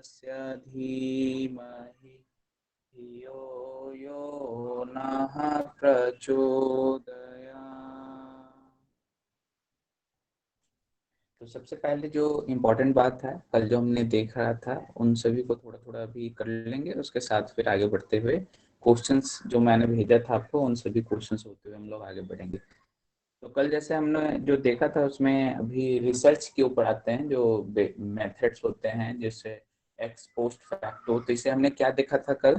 तस्य धीमहि धियो यो नः प्रचोदयात्। तो सबसे पहले जो इम्पोर्टेंट बात है, कल जो हमने देख रहा था, उन सभी को थोड़ा थोड़ा अभी कर लेंगे, उसके साथ फिर आगे बढ़ते हुए क्वेश्चंस जो मैंने भेजा था आपको, उन सभी क्वेश्चंस होते हुए हम लोग आगे बढ़ेंगे। तो कल जैसे हमने जो देखा था उसमें अभी रिसर्च के ऊपर आते हैं, जो मेथड्स होते हैं, जैसे एक्स पोस्ट फैक्टो। तो इसे हमने क्या देखा था कल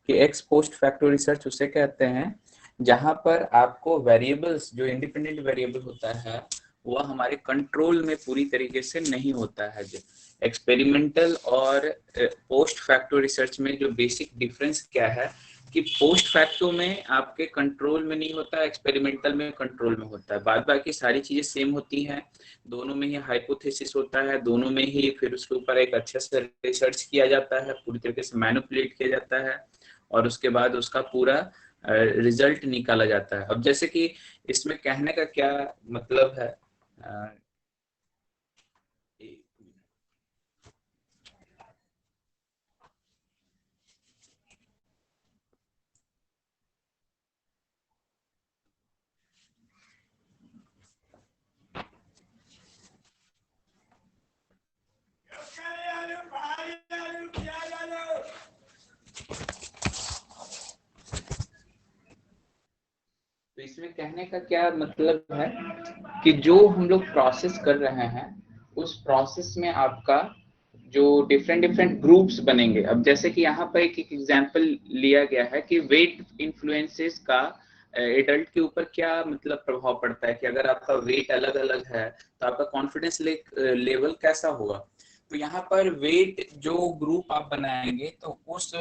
कि एक्स पोस्ट फैक्टो रिसर्च उसे कहते हैं जहां पर आपको वेरिएबल्स, जो इंडिपेंडेंट वेरिएबल होता है, वह हमारे कंट्रोल में पूरी तरीके से नहीं होता है। जो एक्सपेरिमेंटल और पोस्ट फैक्टो रिसर्च में जो बेसिक डिफरेंस क्या है कि पोस्ट फैक्टो में आपके कंट्रोल में नहीं होता, एक्सपेरिमेंटल में कंट्रोल में होता है। बाद बाकी सारी चीजें सेम होती हैं, दोनों में ही हाइपोथेसिस होता है, दोनों में ही फिर उसके ऊपर एक अच्छे से रिसर्च किया जाता है, पूरी तरीके से मैनिपुलेट किया जाता है और उसके बाद उसका पूरा रिजल्ट निकाला जाता है। अब जैसे कि इसमें कहने का क्या मतलब है, तो इसमें कहने का क्या मतलब है कि जो हम लोग प्रोसेस कर रहे हैं, उस प्रोसेस में आपका जो डिफरेंट डिफरेंट ग्रुप्स बनेंगे। अब जैसे कि यहाँ पर एक एग्जांपल लिया गया है कि वेट इन्फ्लुएंसेस का एडल्ट के ऊपर क्या मतलब प्रभाव पड़ता है, कि अगर आपका वेट अलग अलग है तो आपका कॉन्फिडेंस लेवल कैसा होगा। तो यहाँ पर वेट जो ग्रुप आप बनाएंगे, तो उस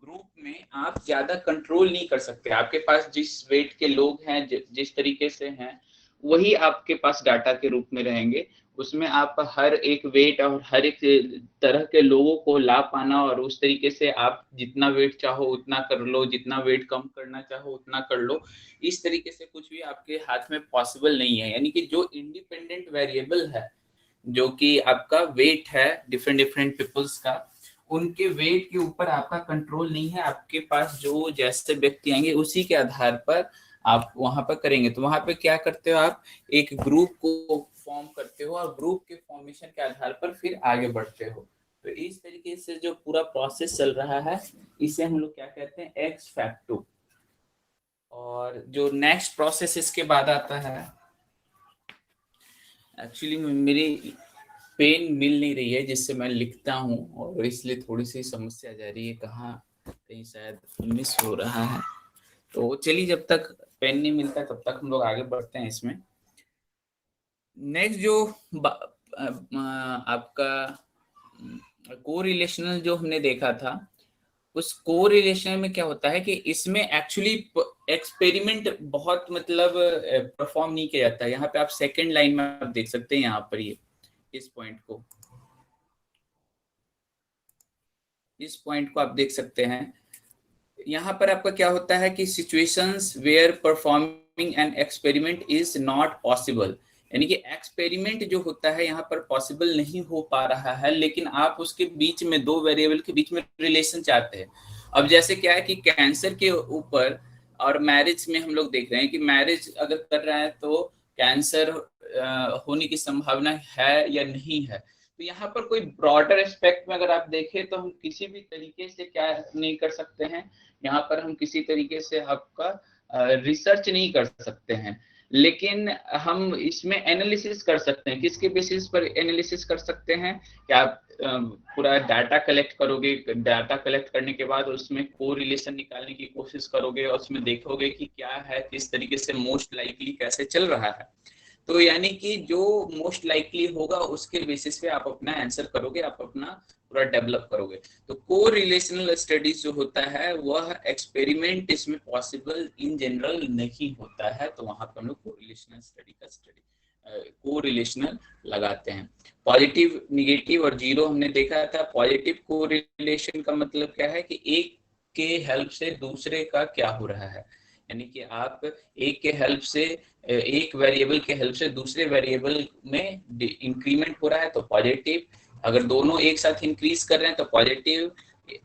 ग्रुप में आप ज्यादा कंट्रोल नहीं कर सकते। आपके पास जिस वेट के लोग हैं, जिस तरीके से हैं, वही आपके पास डाटा के रूप में रहेंगे। उसमें आप हर एक वेट और हर एक तरह के लोगों को ला पाना, और उस तरीके से आप जितना वेट चाहो उतना कर लो, जितना वेट कम करना चाहो उतना कर लो, इस तरीके से कुछ भी आपके हाथ में पॉसिबल नहीं है। यानी कि जो इंडिपेंडेंट वेरिएबल है, जो कि आपका वेट है डिफरेंट डिफरेंट पीपल्स का, उनके वेट के ऊपर आपका कंट्रोल नहीं है। आपके पास जो जैसे व्यक्ति आएंगे उसी के आधार पर आप वहां पर करेंगे। तो वहां पे क्या करते हो, आप एक ग्रुप को फॉर्म करते हो और ग्रुप के फॉर्मेशन के आधार पर फिर आगे बढ़ते हो। तो इस तरीके से जो पूरा प्रोसेस चल रहा है, इसे हम लोग क्या कहते हैं, एक्स फैक्टो। और जो नेक्स्ट प्रोसेस इसके बाद आता है, एक्चुअली मेरी पेन मिल नहीं रही है जिससे मैं लिखता हूँ, और इसलिए थोड़ी सी समस्या जा रही है, कहाँ कहीं शायद मिस हो रहा है। तो चलिए, जब तक पेन नहीं मिलता तब तक हम लोग आगे बढ़ते हैं इसमें। नेक्स्ट जो आपका को रिलेशनल जो हमने देखा था, उस को रिलेशन में क्या होता है कि इसमें एक्चुअली एक्सपेरिमेंट बहुत मतलब परफॉर्म नहीं किया जाता है। यहाँ पे आप सेकेंड लाइन में आप देख सकते हैं, यहाँ पर ये इस पॉइंट को आप देख सकते हैं। यहाँ पर आपका क्या होता है कि situations where performing an experiment is not possible, यानी कि एक्सपेरिमेंट जो होता है यहाँ पर पॉसिबल नहीं हो पा रहा है, लेकिन आप उसके बीच में दो वेरिएबल के बीच में रिलेशन चाहते हैं। अब जैसे क्या है कि कैंसर के ऊपर और मैरिज में हम लोग देख रहे हैं कि मैरिज अगर कर रहे हैं तो कैंसर होने की संभावना है या नहीं है। तो यहाँ पर कोई ब्रॉडर एस्पेक्ट में अगर आप देखें तो हम किसी भी तरीके से क्या नहीं कर सकते हैं, यहाँ पर हम किसी तरीके से आपका रिसर्च नहीं कर सकते हैं। लेकिन हम इसमें एनालिसिस कर सकते हैं। किसके बेसिस पर एनालिसिस कर सकते हैं कि आप पूरा डाटा कलेक्ट करोगे, डाटा कलेक्ट करने के बाद उसमें को रिलेशन निकालने की कोशिश करोगे और उसमें देखोगे कि क्या है, किस तरीके से मोस्ट लाइकली कैसे चल रहा है। तो यानी कि जो मोस्ट लाइकली होगा उसके बेसिस पे आप अपना आंसर करोगे, आप अपना पूरा डेवलप करोगे। तो को रिलेशनल स्टडीज जो होता है वह एक्सपेरिमेंट इसमें पॉसिबल इन जनरल नहीं होता है, तो वहां पर हम लोग को रिलेशनल स्टडी का को रिलेशनल लगाते हैं। पॉजिटिव, निगेटिव और जीरो हमने देखा था। पॉजिटिव को रिलेशन का मतलब क्या है कि एक के हेल्प से दूसरे का क्या हो रहा है, यानी कि आप एक के हेल्प से, एक वेरिएबल के हेल्प से दूसरे वेरिएबल में इंक्रीमेंट हो रहा है तो पॉजिटिव, अगर दोनों एक साथ इंक्रीज कर रहे हैं तो पॉजिटिव,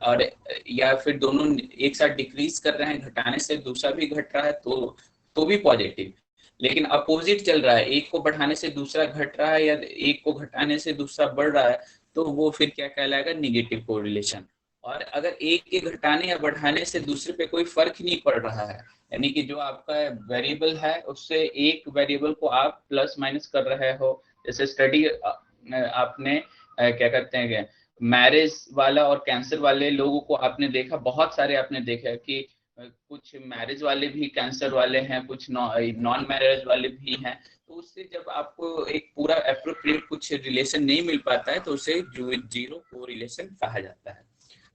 और या फिर दोनों एक साथ डिक्रीज कर रहे हैं, घटाने से दूसरा भी घट रहा है तो भी पॉजिटिव। लेकिन अपोजिट चल रहा है, एक को बढ़ाने से दूसरा घट रहा है या एक को घटाने से दूसरा बढ़ रहा है, तो वो फिर क्या कहलाएगा, निगेटिव कोरिलेशन। और अगर एक के घटाने या बढ़ाने से दूसरे पे कोई फर्क ही नहीं पड़ रहा है, यानी कि जो आपका वेरिएबल है उससे एक वेरिएबल को आप प्लस माइनस कर रहे हो, जैसे स्टडी आपने क्या कहते हैं, मैरिज वाला और कैंसर वाले लोगों को आपने देखा, बहुत सारे आपने देखा कि कुछ मैरिज वाले भी कैंसर वाले हैं, कुछ नॉन मैरिज वाले भी हैं। तो उससे जब आपको एक पूरा अप्रोप्रिएट कुछ रिलेशन नहीं मिल पाता है तो उसे जीरो को रिलेशन कहा जाता है।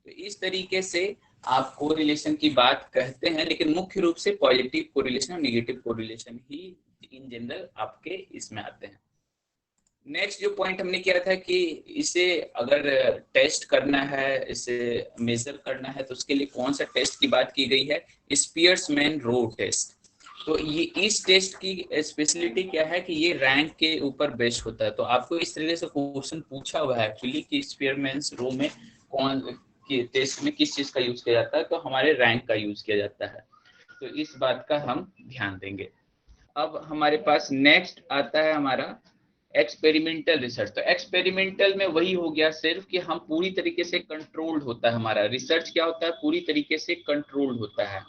तो इस तरीके से आप कोरिलेशन की बात कहते हैं, लेकिन मुख्य रूप से पॉजिटिव कोरिलेशन और negative correlation he in general आपके इसमें आते हैं। नेक्स्ट जो पॉइंट हमने किया था कि इसे अगर टेस्ट करना है, इसे मेजर करना है, तो उसके लिए कौन सा टेस्ट की बात की गई है, स्पीयर्समैन रो टेस्ट। तो ये इस टेस्ट की स्पेशलिटी क्या है कि ये रैंक के ऊपर बेस्ड होता है। तो आपको इस तरह से क्वेश्चन पूछा हुआ है एक्चुअली कि स्पीयरमैन रो में कौन कि टेस्ट में किस चीज का यूज किया जाता है, तो हमारे रैंक का यूज किया जाता है। तो इस बात का हम ध्यान देंगे। अब हमारे पास नेक्स्ट आता है हमारा एक्सपेरिमेंटल रिसर्च। तो एक्सपेरिमेंटल में वही हो गया सिर्फ कि हम पूरी तरीके से कंट्रोल्ड होता है, हमारा रिसर्च क्या होता है, पूरी तरीके से कंट्रोल्ड होता है।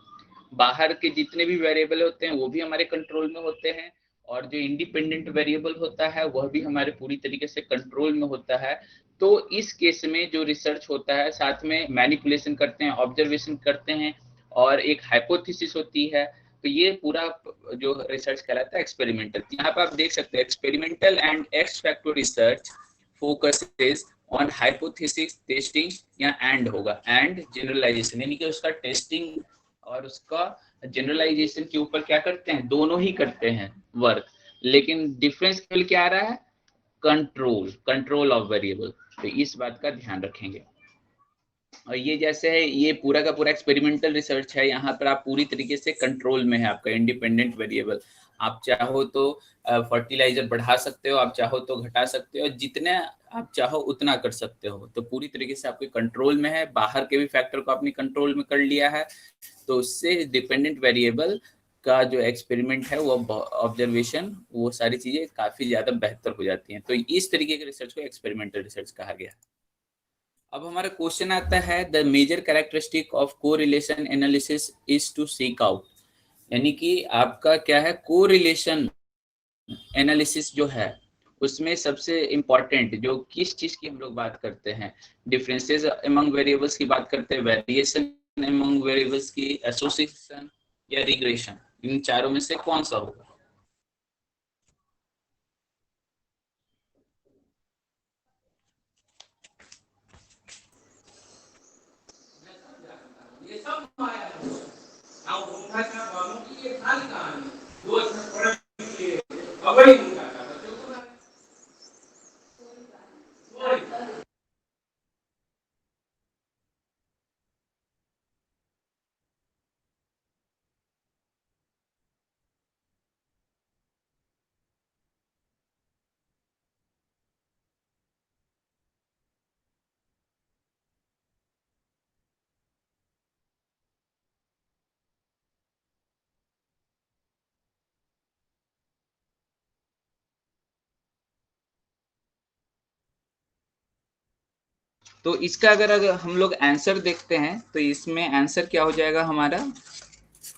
बाहर के जितने भी वेरिएबल होते हैं वो भी हमारे कंट्रोल में होते हैं, और जो इंडिपेंडेंट वेरिएबल होता है वह भी हमारे पूरी तरीके से कंट्रोल में होता है। तो इस केस में जो रिसर्च होता है, साथ में मैनिपुलेशन करते हैं, ऑब्जर्वेशन करते हैं, और एक हाइपोथेसिस होती है। तो ये पूरा जो रिसर्च कहलाता है एक्सपेरिमेंटल। यहाँ पे आप देख सकते हैं experimental and x factor research focuses on hypothesis testing, या एंड होगा, एंड जनरलाइजेशन, यानी कि उसका टेस्टिंग और उसका जनरलाइजेशन के ऊपर क्या करते हैं, दोनों ही करते हैं वर्क। लेकिन डिफरेंस केवल क्या आ रहा है, कंट्रोल ऑफ वेरिएबल। तो इस बात का ध्यान रखेंगे। और ये जैसे है, ये पूरा का पूरा एक्सपेरिमेंटल रिसर्च है, यहाँ पर आप पूरी तरीके से कंट्रोल में है आपका इंडिपेंडेंट वेरिएबल। आप चाहो तो फर्टिलाइजर बढ़ा सकते हो, आप चाहो तो घटा सकते हो, जितने आप चाहो उतना कर सकते हो। तो पूरी तरीके से आपके कंट्रोल में है, बाहर के भी फैक्टर को आपने कंट्रोल में कर लिया है। तो उससे डिपेंडेंट वेरिएबल का जो एक्सपेरिमेंट है, वो ऑब्जर्वेशन, वो सारी चीजें काफी ज्यादा बेहतर हो जाती हैं। तो इस तरीके के रिसर्च को एक्सपेरिमेंटल रिसर्च कहा गया। अब हमारा क्वेश्चन आता है, the major characteristic of correlation analysis is to seek out, यानी कि आपका क्या है, कोरिलेशन एनालिसिस जो है उसमें सबसे इम्पोर्टेंट जो किस चीज की हम लोग बात करते हैं, डिफरेंसेस अमंग वेरिएबल्स की बात करते हैं, वेरिएशन अमंग वेरिएबल्स की, एसोसिएशन या रिग्रेशन, इन चारों में से कौन सा होगा। तो इसका अगर हम लोग आंसर देखते हैं तो इसमें आंसर क्या हो जाएगा हमारा,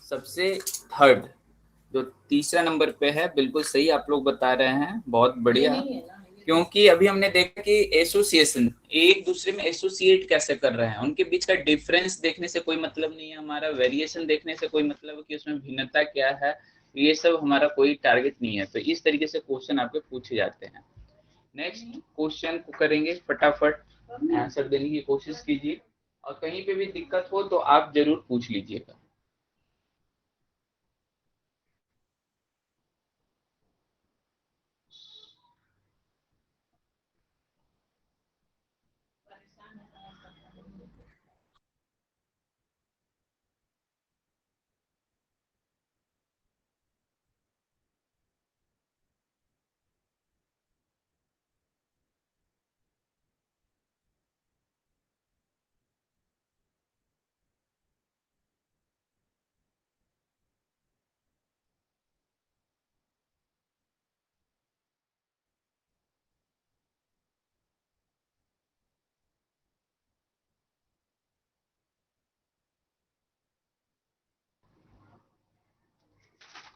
सबसे थर्ड, जो तीसरा नंबर पे है, बिल्कुल सही आप लोग बता रहे हैं, बहुत बढ़िया। क्योंकि अभी हमने देखा कि एसोसिएशन, एक दूसरे में एसोसिएट कैसे कर रहे हैं, उनके बीच का डिफरेंस देखने से कोई मतलब नहीं है हमारा, वेरिएशन देखने से कोई मतलब है कि उसमें भिन्नता क्या है, ये सब हमारा कोई टारगेट नहीं है। तो इस तरीके से क्वेश्चन आपके पूछे जाते हैं। नेक्स्ट क्वेश्चन को करेंगे, फटाफट आंसर देने की कोशिश कीजिए, और कहीं पे भी दिक्कत हो तो आप जरूर पूछ लीजिएगा।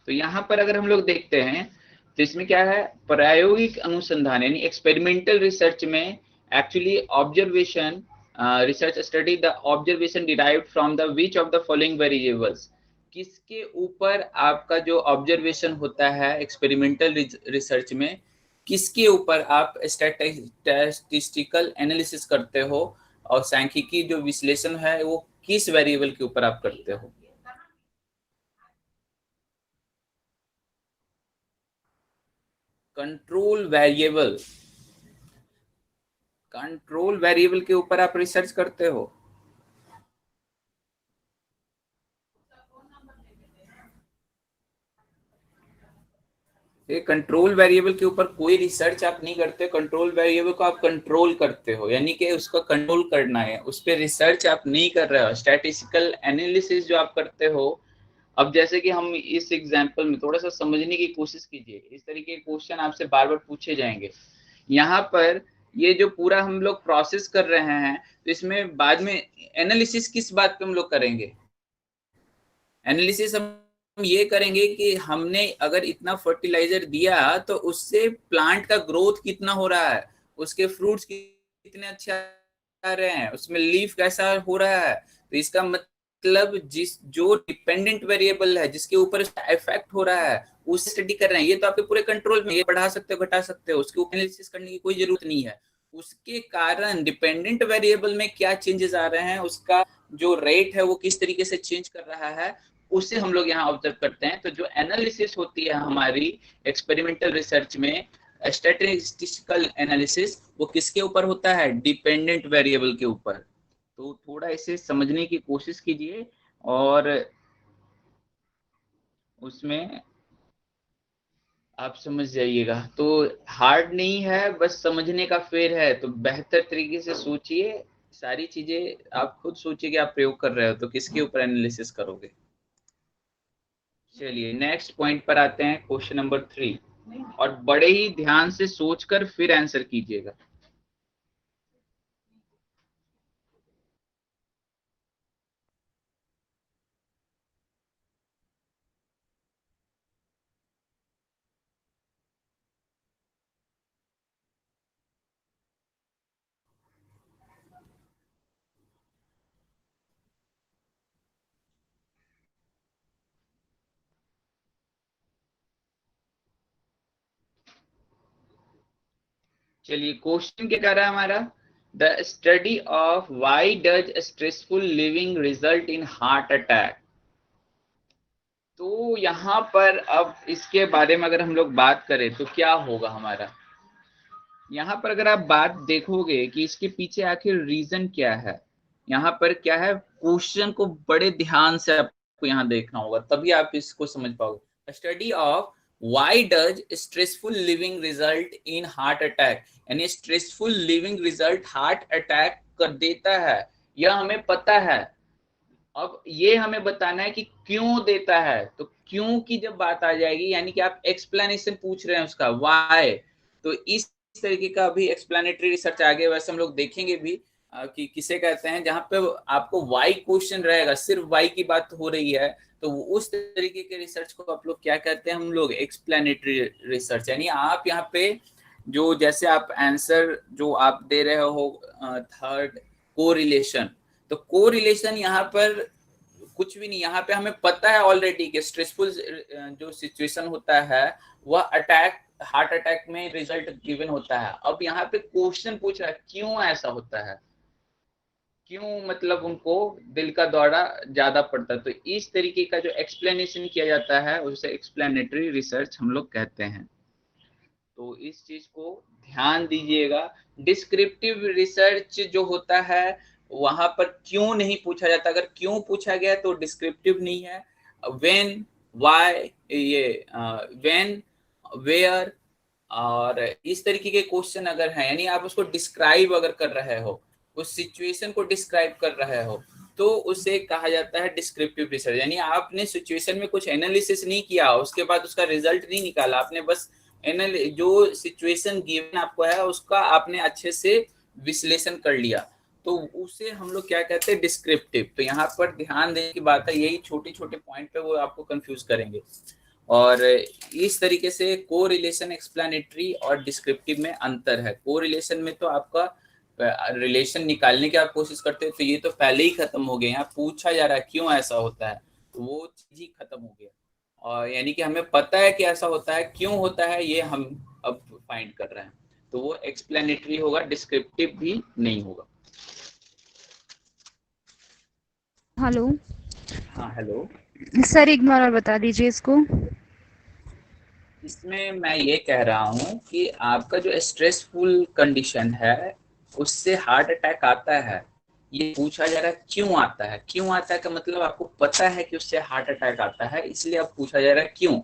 तो यहाँ पर अगर हम लोग देखते हैं तो इसमें क्या है, प्रायोगिक अनुसंधान यानी एक्सपेरिमेंटल रिसर्च में actually observation research study the observation derived from the which of the following variables, किसके ऊपर आपका जो ऑब्जर्वेशन होता है एक्सपेरिमेंटल रिसर्च में, किसके ऊपर आप स्टैटिस्टिकल एनालिसिस करते हो और सांख्यिकी जो विश्लेषण है वो किस वेरिएबल के ऊपर आप करते हो। कंट्रोल वेरिएबल, कंट्रोल वेरिएबल के ऊपर आप रिसर्च करते हो। ये कंट्रोल वेरिएबल के ऊपर कोई रिसर्च आप नहीं करते, कंट्रोल वेरिएबल को आप कंट्रोल करते हो, यानी कि उसको कंट्रोल करना है, उस पर रिसर्च आप नहीं कर रहे हो, स्टैटिस्टिकल एनालिसिस जो आप करते हो। अब जैसे कि हम इस एग्जांपल में थोड़ा सा समझने की कोशिश कीजिए, इस तरीके के क्वेश्चन आपसे बार बार पूछे जाएंगे। यहाँ पर ये जो पूरा हम लोग प्रोसेस कर रहे हैं, तो इसमें बाद में एनालिसिस किस बात पे हम लोग करेंगे, एनालिसिस हम ये करेंगे कि हमने अगर इतना फर्टिलाइजर दिया तो उससे प्लांट का ग्रोथ कितना हो रहा है, उसके फ्रूट्स कितने अच्छे आ रहे हैं, उसमें लीफ कैसा हो रहा है। तो इसका मतलब जिस जो डिपेंडेंट वेरिएबल है जिसके ऊपर इफेक्ट हो रहा है उसे स्टडी कर रहे हैं। ये तो आपके पूरे कंट्रोल में, ये बढ़ा सकते हो घटा सकते हो, उसके ऊपर एनालिसिस करने की कोई जरूरत नहीं है। उसके कारण डिपेंडेंट वेरिएबल में क्या चेंजेस आ रहे हैं, उसका जो रेट है वो किस तरीके से चेंज कर रहा है, उससे हम लोग यहाँ ऑब्जर्व करते हैं। तो जो एनालिसिस होती है हमारी एक्सपेरिमेंटल रिसर्च में, स्टैटिस्टिकल एनालिसिस, वो किसके ऊपर होता है, डिपेंडेंट वेरिएबल के ऊपर। तो थोड़ा इसे समझने की कोशिश कीजिए और उसमें आप समझ जाइएगा। तो हार्ड नहीं है, बस समझने का फेर है, तो बेहतर तरीके से सोचिए सारी चीजें। आप खुद सोचिए कि आप प्रयोग कर रहे हो तो किसके ऊपर एनालिसिस करोगे। चलिए नेक्स्ट पॉइंट पर आते हैं, क्वेश्चन नंबर 3, और बड़े ही ध्यान से सोचकर फिर आंसर कीजिएगा। चलिए क्वेश्चन क्या कर रहा है हमारा, the study of why does stressful living result in heart attack. तो यहाँ पर अब इसके बारे में अगर हम लोग बात करें तो क्या होगा हमारा, यहाँ पर अगर आप बात देखोगे कि इसके पीछे आखिर रीजन क्या है, यहाँ पर क्या है, क्वेश्चन को बड़े ध्यान से आपको यहाँ देखना होगा तभी आप इसको समझ पाओगे। Study of why does stressful living result in heart attack, यानी stressful living result heart attack कर देता है, यह हमें पता है। अब ये हमें बताना है कि क्यों देता है। तो क्यों की जब बात आ जाएगी, यानी कि आप एक्सप्लेनेशन पूछ रहे हैं उसका, व्हाई, तो इस तरीके का भी एक्सप्लेनेटरी रिसर्च आगे वैसे हम लोग देखेंगे भी कि किसे कहते हैं, जहां पे आपको वाई क्वेश्चन रहेगा, सिर्फ वाई की बात हो रही है, तो उस तरीके के रिसर्च को आप लोग क्या कहते हैं, हम लोग एक्सप्लेनेटरी रिसर्च। यानी आप यहाँ पे जो जैसे आप आंसर जो आप दे रहे हो थर्ड कोरिलेशन, तो कोरिलेशन यहाँ पर कुछ भी नहीं, यहाँ पे हमें पता है ऑलरेडी कि स्ट्रेसफुल जो सिचुएशन होता है वह अटैक, हार्ट अटैक में रिजल्ट गिवन होता है। अब यहाँ पे क्वेश्चन पूछ रहा है क्यों ऐसा होता है, क्यों मतलब उनको दिल का दौरा ज्यादा पड़ता है। तो इस तरीके का जो एक्सप्लेनेशन किया जाता है उसे एक्सप्लेनेटरी रिसर्च हम लोग कहते हैं। तो इस चीज को ध्यान दीजिएगा। डिस्क्रिप्टिव रिसर्च जो होता है वहां पर क्यों नहीं पूछा जाता, अगर क्यों पूछा गया तो डिस्क्रिप्टिव नहीं है। व्हेन, व्हाई, ये व्हेन, वेयर और इस तरीके के क्वेश्चन अगर हैं, यानी आप उसको डिस्क्राइब अगर कर रहे हो, उस सिचुएशन को डिस्क्राइब कर रहे हो, तो उसे कहा जाता है डिस्क्रिप्टिव रिसर्च। यानी आपने सिचुएशन में कुछ एनालिसिस नहीं किया, उसके बाद उसका रिजल्ट नहीं निकाला, आपने बस जो सिचुएशन गिवन आपको है उसका आपने अच्छे से विश्लेषण कर लिया, तो उसे हम लोग क्या कहते हैं, डिस्क्रिप्टिव। तो यहाँ पर ध्यान देने की बात है, यही छोटे छोटे पॉइंट पे वो आपको कंफ्यूज करेंगे। और इस तरीके से को रिलेशन, एक्सप्लेनेटरी और डिस्क्रिप्टिव में अंतर है। को रिलेशन में तो आपका रिलेशन निकालने की आप कोशिश करते हो, तो ये तो पहले ही खत्म हो गया। यहाँ पूछा जा रहा है क्यों ऐसा होता है, तो वो चीज ही खत्म हो गया। और यानी कि हमें पता है कि ऐसा होता है, क्यों होता है ये हम अब फाइंड कर रहे हैं, तो वो एक्सप्लेनेटरी होगा, डिस्क्रिप्टिव भी नहीं होगा। हेलो हाँ हेलो। सर, एक बार और बता दीजिए इसको। इसमें मैं ये कह रहा हूँ कि आपका जो स्ट्रेसफुल कंडीशन है उससे हार्ट अटैक आता है, ये पूछा जा रहा है क्यों आता है। क्यों आता है का मतलब आपको पता है कि उससे हार्ट अटैक आता है, इसलिए अब पूछा जा रहा है क्यों।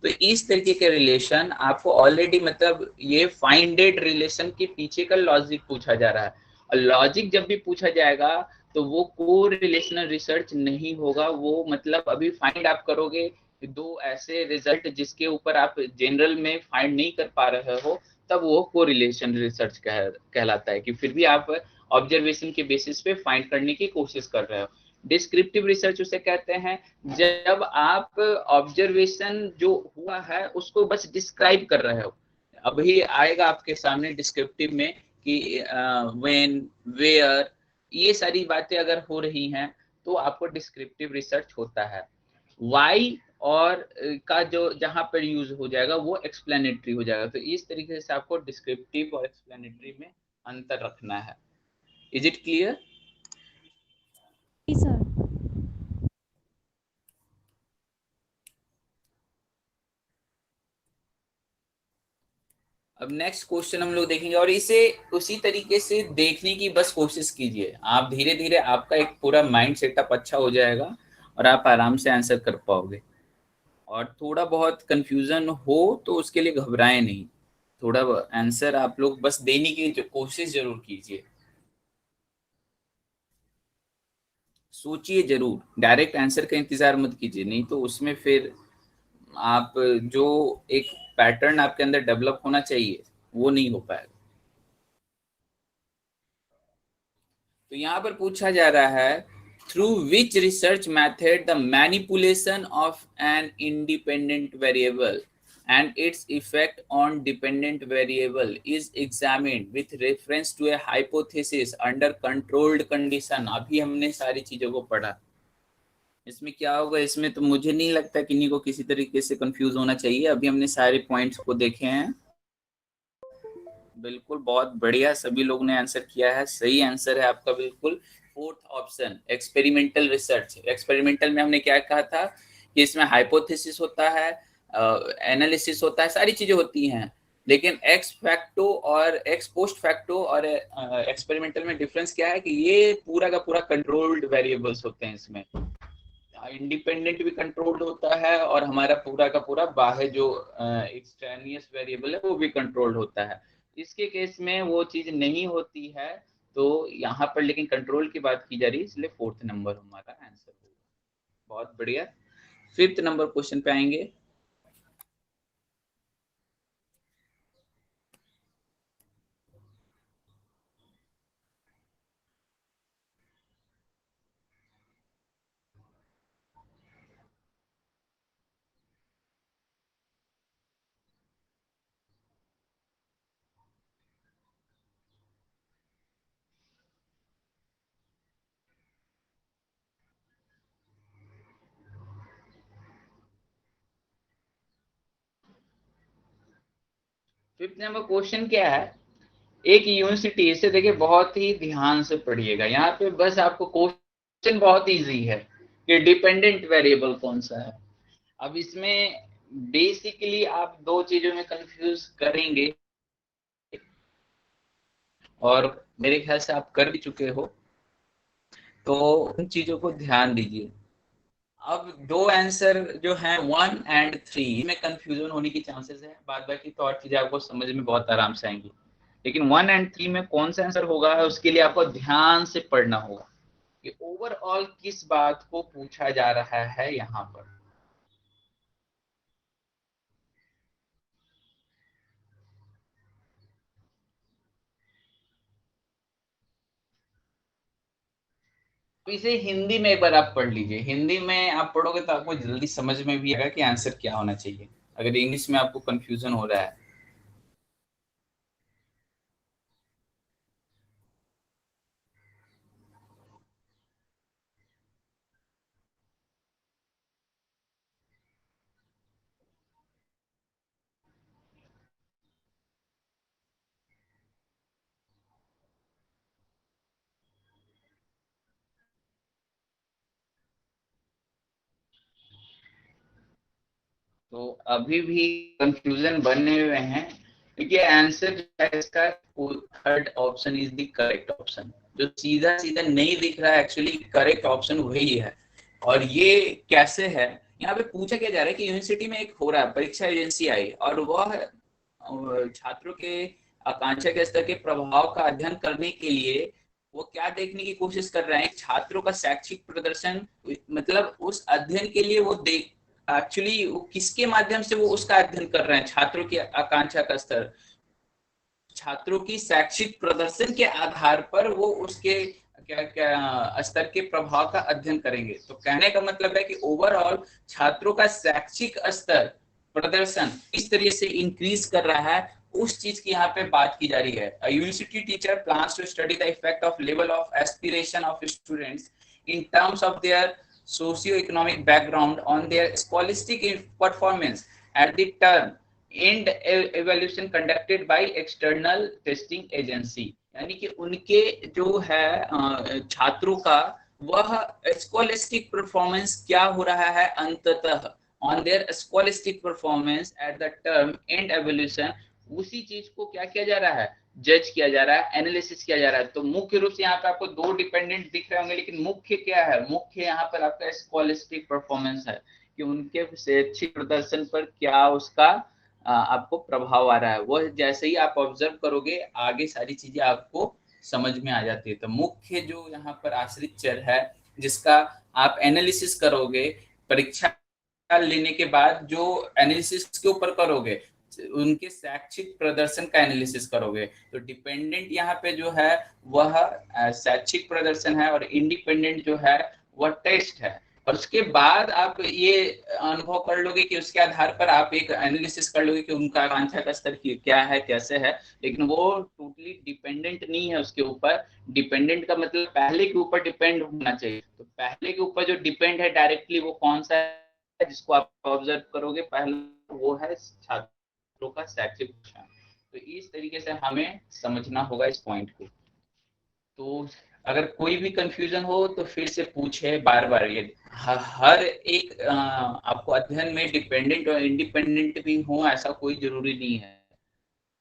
तो इस तरीके के रिलेशन आपको ऑलरेडी, मतलब ये फाइंडेड रिलेशन के पीछे का लॉजिक पूछा जा रहा है। और लॉजिक जब भी पूछा जाएगा तो वो को रिलेशनल रिसर्च नहीं होगा, वो मतलब अभी फाइंड आप करोगे दो ऐसे रिजल्ट जिसके ऊपर आप जनरल में फाइंड नहीं कर पा रहे हो, तब वो कोरिलेशन रिसर्च कहलाता है, कि फिर भी आप ऑब्जर्वेशन के बेसिस पे फाइंड करने की कोशिश कर रहे हो। डिस्क्रिप्टिव रिसर्च उसे कहते हैं जब आप ऑब्जर्वेशन जो हुआ है उसको बस डिस्क्राइब कर रहे हो। अभी आएगा आपके सामने डिस्क्रिप्टिव में कि व्हेन, वेयर, ये सारी बातें अगर हो रही हैं तो आपको डिस्क्रिप्टिव रिसर्च होता है। वाई और का जो जहां पर यूज हो जाएगा वो एक्सप्लेनेटरी हो जाएगा। तो इस तरीके से आपको डिस्क्रिप्टिव और एक्सप्लेनेटरी में अंतर रखना है। Is it clear? जी सर। अब नेक्स्ट क्वेश्चन हम लोग देखेंगे, और इसे उसी तरीके से देखने की बस कोशिश कीजिए। आप धीरे धीरे आपका एक पूरा माइंड सेटअप अच्छा हो जाएगा और आप आराम से आंसर कर पाओगे। और थोड़ा बहुत कंफ्यूजन हो तो उसके लिए घबराएं नहीं, थोड़ा आंसर आप लोग बस देने की कोशिश जरूर कीजिए। सोचिए जरूर, डायरेक्ट आंसर का इंतजार मत कीजिए, नहीं तो उसमें फिर आप जो एक पैटर्न आपके अंदर डेवलप होना चाहिए वो नहीं हो पाएगा। तो यहाँ पर पूछा जा रहा है through which research method the manipulation of an independent variable and its effect on dependent variable is examined with reference to a hypothesis under controlled condition। अभी हमने सारी चीजों को पढ़ा। इसमें क्या होगा, इसमें तो मुझे नहीं लगता किन्हीं को किसी तरीके से कंफ्यूज होना चाहिए। अभी हमने सारे पॉइंट्स को देखे हैं। बिल्कुल, बहुत बढ़िया, सभी लोग ने आंसर किया है, सही आंसर है आपका बिल्कुल। Fourth option experimental research. Experimental में हमने क्या कहा था कि इसमें हाइपोथेसिस होता है, एनालिसिस होता है, सारी चीजें होती हैं। लेकिन एक्स फैक्टो और एक्स पोस्ट फैक्टो और एक्सपेरिमेंटल में डिफरेंस क्या है कि ये पूरा का पूरा कंट्रोल्ड वेरिएबल्स होते हैं। इसमें इंडिपेंडेंट भी कंट्रोल्ड होता है और हमारा पूरा का पूरा बाह्य जो एक्सट्रेनियस वेरिएबल है वो भी कंट्रोल्ड होता है। इसके केस में वो चीज नहीं होती है। तो यहाँ पर लेकिन कंट्रोल की बात की जा रही है, इसलिए फोर्थ नंबर हमारा आंसर होगा। बहुत बढ़िया। फिफ्थ नंबर क्वेश्चन पे आएंगे। फिफ्थ नंबर क्वेश्चन क्या है, एक यूनिवर्सिटी, इसे देखिए बहुत ही ध्यान से पढ़िएगा। यहाँ पे बस आपको क्वेश्चन बहुत इजी है कि डिपेंडेंट वेरिएबल कौन सा है। अब इसमें बेसिकली आप दो चीजों में कंफ्यूज करेंगे, और मेरे ख्याल से आप कर भी चुके हो, तो उन चीजों को ध्यान दीजिए। अब दो आंसर जो है 1 और 3 में कंफ्यूजन होने की चांसेस है, बाद बाकी तो और चीजें आपको समझ में बहुत आराम से आएंगी। लेकिन 1 और 3 में कौन सा आंसर होगा उसके लिए आपको ध्यान से पढ़ना होगा कि ओवरऑल किस बात को पूछा जा रहा है यहाँ पर। इसे हिंदी में एक बार आप पढ़ लीजिए, हिंदी में आप पढ़ोगे तो आपको जल्दी समझ में भी आएगा कि आंसर क्या होना चाहिए, अगर इंग्लिश में आपको कंफ्यूजन हो रहा है। तो अभी भी कंफ्यूजन बने हुए हैं। देखिए आंसर जो है इसका, third option is the correct option. जो सीधा सीधा नहीं दिख रहा है, एक्चुअली करेक्ट ऑप्शन वही है। और ये कैसे है, यहाँ पे पूछा क्या जा रहा है कि यूनिवर्सिटी में एक हो रहा है, परीक्षा एजेंसी आई और वह छात्रों के आकांक्षा के स्तर के प्रभाव का अध्ययन करने के लिए वो क्या देखने की कोशिश कर रहे हैं, छात्रों का शैक्षिक प्रदर्शन। मतलब उस अध्ययन के लिए वो देख, एक्चुअली वो किसके माध्यम से वो उसका अध्ययन कर रहे हैं, छात्रों की आकांक्षा का स्तर, छात्रों की शैक्षिक प्रदर्शन के आधार पर वो उसके क्या क्या स्तर के प्रभाव का अध्ययन करेंगे। तो कहने का मतलब है कि ओवरऑल छात्रों का शैक्षिक स्तर प्रदर्शन इस तरीके से इंक्रीज कर रहा है, उस चीज की यहाँ पे बात की जा रही है। University teacher plans to study the effect of level of aspiration of students in terms of their socio-economic background on their scholastic performance at the term end evaluation conducted by external testing agency। यानी कि उनके जो है छात्रों का वह scholastic performance क्या हो रहा है अंततः on their scholastic performance at the term and evolution, उसी चीज को क्या किया जा रहा है, जज किया जा रहा है, एनालिसिस किया जा रहा है। तो मुख्य रूप से यहाँ पे आपको दो डिपेंडेंट दिख रहे होंगे, लेकिन मुख्य क्या है, मुख्य यहाँ पर आपका स्कॉलिस्टिक परफॉर्मेंस है कि उनके शैक्षिक प्रदर्शन पर क्या उसका आपको प्रभाव आ रहा है। वह जैसे ही आप ऑब्जर्व करोगे आगे सारी चीजें आपको समझ में आ जाती है। तो मुख्य जो यहाँ पर आश्रित चर है जिसका आप एनालिसिस करोगे परीक्षा लेने के बाद, जो एनालिसिस के ऊपर करोगे उनके शैक्षिक प्रदर्शन का एनालिसिस करोगे। तो डिपेंडेंट यहाँ पे जो है वह शैक्षिक प्रदर्शन है और इंडिपेंडेंट जो है वह टेस्ट है। और उसके बाद आप ये अनुभव कर लोगे कि उसके आधार पर आप एक एनालिसिस कर लोगे कि उनका आकांक्षा का स्तर क्या है, कैसे है। लेकिन वो टोटली डिपेंडेंट नहीं है उसके ऊपर। डिपेंडेंट का मतलब पहले के ऊपर डिपेंड होना चाहिए। तो पहले के ऊपर जो डिपेंड है डायरेक्टली वो कौन सा है जिसको आप ऑब्जर्व करोगे, पहला वो है छात्रों का शैक्षिक। तो इस तरीके से हमें समझना होगा इस पॉइंट को। तो अगर कोई भी कंफ्यूजन हो तो फिर से पूछे बार बार। ये हर एक आपको अध्ययन में डिपेंडेंट और इंडिपेंडेंट भी हो ऐसा कोई जरूरी नहीं है।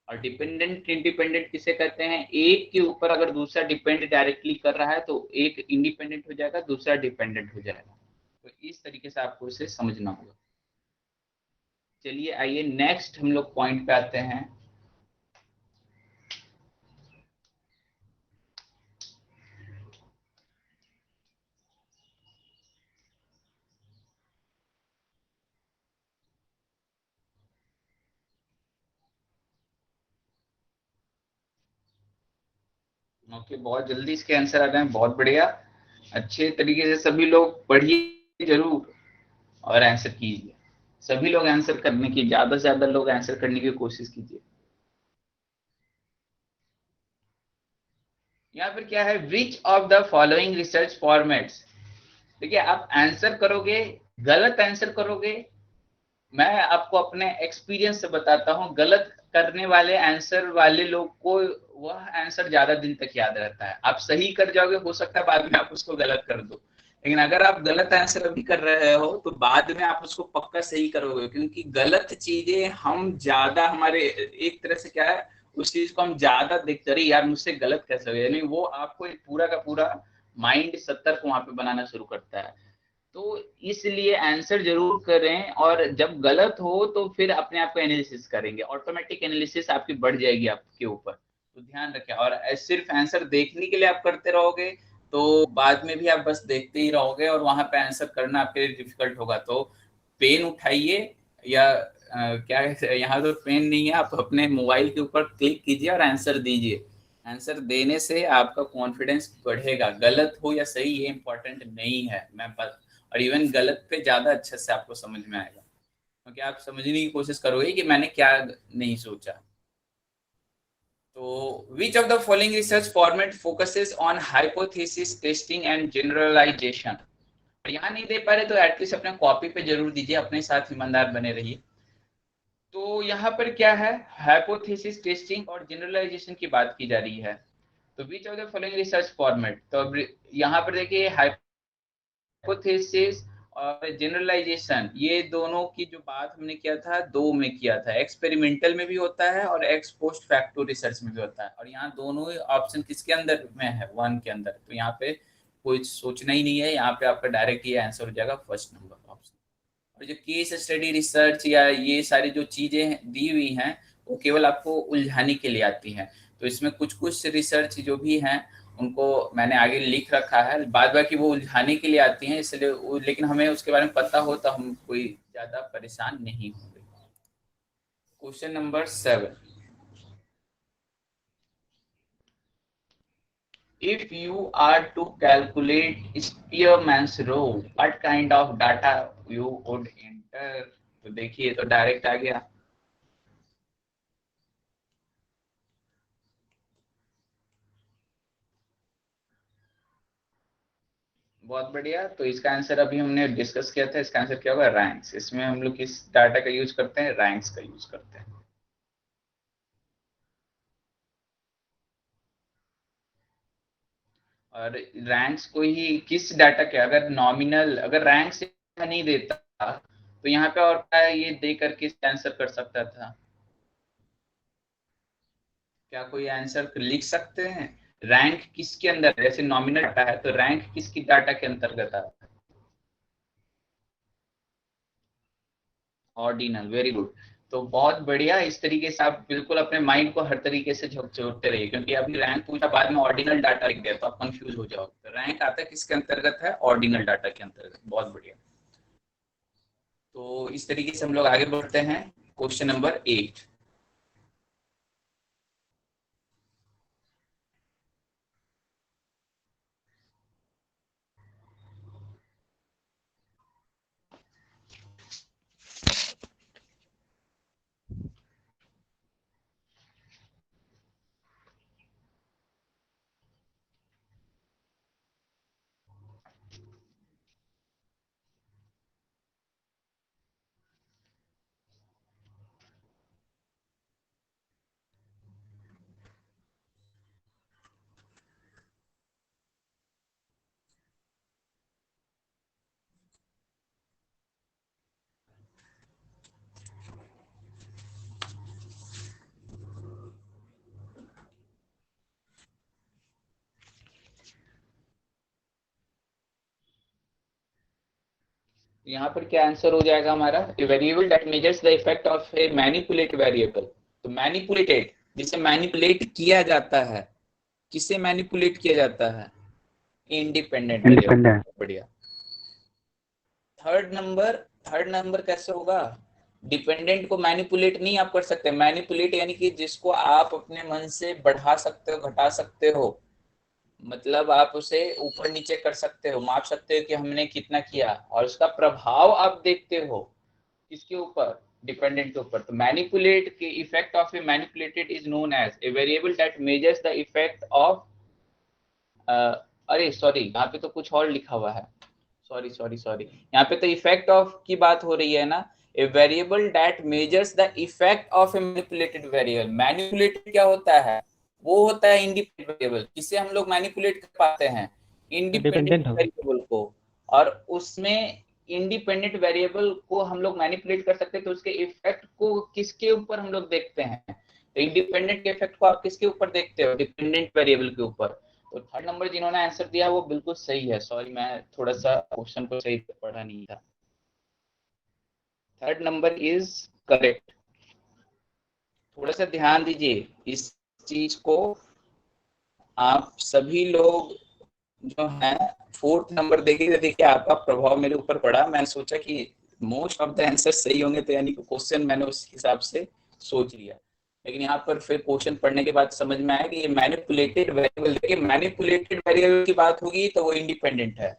और डिपेंडेंट इंडिपेंडेंट किसे कहते हैं, एक के ऊपर अगर दूसरा डिपेंड डायरेक्टली कर रहा है तो एक इंडिपेंडेंट हो जाएगा, दूसरा डिपेंडेंट हो जाएगा। तो इस तरीके से आपको इसे समझना होगा। चलिए आइए नेक्स्ट हम लोग पॉइंट पे आते हैं। ओके, बहुत जल्दी इसके आंसर आ रहे हैं, बहुत बढ़िया। अच्छे तरीके से सभी लोग पढ़िए जरूर और आंसर कीजिए। सभी लोग आंसर करने की, ज्यादा से ज्यादा लोग आंसर करने की कोशिश कीजिए। यहाँ पर क्या है, विच of the following research formats. देखिए आप आंसर करोगे, गलत आंसर करोगे, मैं आपको अपने एक्सपीरियंस से बताता हूँ, गलत करने वाले आंसर वाले लोग को वह आंसर ज्यादा दिन तक याद रहता है। आप सही कर जाओगे, हो सकता है बाद में आप उसको गलत कर दो, लेकिन अगर आप गलत आंसर अभी कर रहे हो तो बाद में आप उसको पक्का सही करोगे। क्योंकि गलत चीजें हम ज्यादा, हमारे एक तरह से क्या है, उस चीज को हम ज्यादा देखते रहे, यार मुझसे गलत कैसे हो, यानी वो आपको एक पूरा का पूरा माइंड सतर्क वहां पे बनाना शुरू करता है। तो इसलिए आंसर जरूर करें, और जब गलत हो तो फिर अपने आप को एनालिसिस करेंगे, ऑटोमेटिक एनालिसिस आपकी बढ़ जाएगी आपके ऊपर। तो ध्यान रखें। और सिर्फ आंसर देखने के लिए आप करते रहोगे तो बाद में भी आप बस देखते ही रहोगे और वहां पे आंसर करना आपके लिए डिफिकल्ट होगा। तो पेन उठाइए, या क्या है, यहाँ तो पेन नहीं है, आप अपने मोबाइल के ऊपर क्लिक कीजिए और आंसर दीजिए। आंसर देने से आपका कॉन्फिडेंस बढ़ेगा, गलत हो या सही ये इंपॉर्टेंट नहीं है। और इवन गलत पे ज्यादा अच्छे से आपको समझ में आएगा, क्योंकि आप समझने की कोशिश करोगे कि मैंने क्या नहीं सोचा। तो which of the following research format focuses on hypothesis testing and generalization. यहाँ नहीं दे पा रहे तो एटलीस्ट अपने कॉपी पे जरूर दीजिए, अपने साथ ईमानदार बने रहिए। तो यहाँ पर क्या है, हाइपोथेसिस टेस्टिंग और जनरलाइजेशन की बात की जा रही है। तो which of the following research format, तो अब यहाँ पर देखिए हाइपोथेसिस और जनरलाइजेशन, ये दोनों की जो बात हमने किया था, दो में किया था, एक्सपेरिमेंटल में भी होता है और एक्स पोस्ट फैक्टो रिसर्च में भी होता है। और यहाँ दोनों ऑप्शन किसके अंदर में है, वन के अंदर। तो यहाँ पे कोई सोचना ही नहीं है, यहाँ पे आपका डायरेक्ट ये आंसर हो जाएगा फर्स्ट नंबर ऑप्शन। और जो केस स्टडी रिसर्च या ये सारी जो चीजें दी हुई हैं वो केवल आपको उलझाने के लिए आती हैं। तो इसमें कुछ कुछ रिसर्च जो भी हैं उनको मैंने आगे लिख रखा है, बाद बाकी वो उलझाने के लिए आती हैं, इसलिए लेकिन हमें उसके बारे में पता हो तो हम कोई ज्यादा परेशान नहीं होंगे। Question number 7, if you are to calculate Spearman's rule, what kind of data you would enter। तो देखिए तो डायरेक्ट आ गया। बहुत बढ़िया। तो इसका आंसर अभी हमने डिस्कस किया था, इसका आंसर क्या होगा, रैंक्स। इसमें हम लोग किस डाटा का यूज करते हैं, रैंक्स का यूज करते हैं। और रैंक्स को ही किस डाटा के, अगर नॉमिनल, अगर रैंक्स नहीं देता तो यहाँ पे और क्या ये दे करके आंसर कर सकता था। क्या कोई आंसर लिख सकते हैं, रैंक किसके अंदर, जैसे नॉमिनल डाटा है तो रैंक किसकी डाटा के अंतर्गत आता है, ऑर्डिनल। Very good. तो बहुत बढ़िया, इस तरीके से आप बिल्कुल अपने माइंड को हर तरीके से झकझोरते रहिए, क्योंकि अभी रैंक पूछा बाद में ऑर्डिनल डाटा लिख दिया तो आप कंफ्यूज हो जाओगे। तो रैंक आता है किसके अंतर्गत है, ऑर्डिनल डाटा के अंतर्गत। बहुत बढ़िया। तो इस तरीके से हम लोग आगे बढ़ते हैं। क्वेश्चन नंबर 8, यहाँ पर क्या आंसर हो जाएगा हमारा, ए variable that measures the effect of A manipulate variable. तो मैनिपुलेटेड, जिसे मैनिपुलेट किया जाता है, किसे मैनिपुलेट किया जाता है, इंडिपेंडेंट वेरिएबल। बढ़िया। थर्ड नंबर कैसे होगा, डिपेंडेंट को मैनिपुलेट नहीं आप कर सकते। मैनिपुलेट यानी कि जिसको आप अपने मन से बढ़ा सकते हो, घटा सकते हो, मतलब आप उसे ऊपर नीचे कर सकते हो, माप सकते हो कि हमने कितना किया, और उसका प्रभाव आप देखते हो किसके ऊपर, डिपेंडेंट के ऊपर। तो मैनिपुलेट के effect of a manipulated is known as a variable that measures the effect of, अरे सॉरी यहाँ पे तो कुछ और लिखा हुआ है, सॉरी यहाँ पे तो इफेक्ट ऑफ की बात हो रही है ना। ए variable that measures the effect of a manipulated variable. Manipulated क्या होता है, वो होता है इंडिपेंडेंट वेरिएबल। किसे हम लोग मैनिपुलेट कर पाते हैं, इंडिपेंडेंट वेरिएबल को। और उसमें इंडिपेंडेंट वेरिएबल को हम लोग मैनिपुलेट कर सकते हैं, तो उसके इफेक्ट को किसके ऊपर हम लोग देखते हैं, तो इंडिपेंडेंट के इफेक्ट को आप किसके ऊपर देखते हो, डिपेंडेंट वेरिएबल के ऊपर। तो थर्ड नंबर जिन्होंने आंसर दिया वो बिल्कुल सही है। सॉरी मैं थोड़ा सा क्वेश्चन को सही पढ़ा नहीं था। Third number is correct. थोड़ा सा ध्यान दीजिए इस चीज को, आप सभी लोग जो हैं फोर्थ नंबर देखिए, देखिए आपका प्रभाव मेरे ऊपर पड़ा। मैंने सोचा कि मोस्ट ऑफ द आंसर सही होंगे, तो यानी कि क्वेश्चन मैंने उस हिसाब से सोच लिया। लेकिन यहाँ पर फिर क्वेश्चन पढ़ने के बाद समझ में आया कि ये मैनिपुलेटेड वेरिएबल, देखिए मैनिपुलेटेड वेरिएबल की बात होगी तो वो इंडिपेंडेंट है,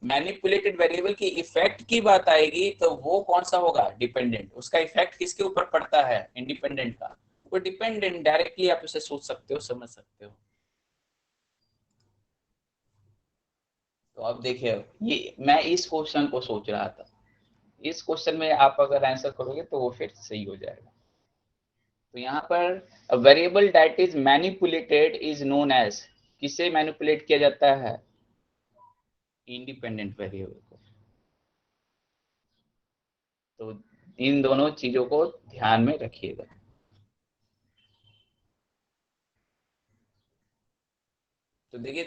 मैनिपुलेटेड वेरिएबल की इफेक्ट की बात आएगी तो वो कौन सा होगा, डिपेंडेंट। उसका इफेक्ट किसके ऊपर पड़ता है, इंडिपेंडेंट का, वो डिपेंडेंट। डायरेक्टली आप उसे सोच सकते हो, समझ सकते हो। तो अब देखिए, ये मैं इस क्वेश्चन को सोच रहा था, इस क्वेश्चन में आप अगर आंसर करोगे तो वो फिर सही हो जाएगा। तो यहाँ पर variable that is manipulated is known as, किसे मैनिपुलेट किया जाता है, इंडिपेंडेंट वेरिएबल को। तो इन दोनों चीजों को ध्यान में रखिएगा। तो देखिए,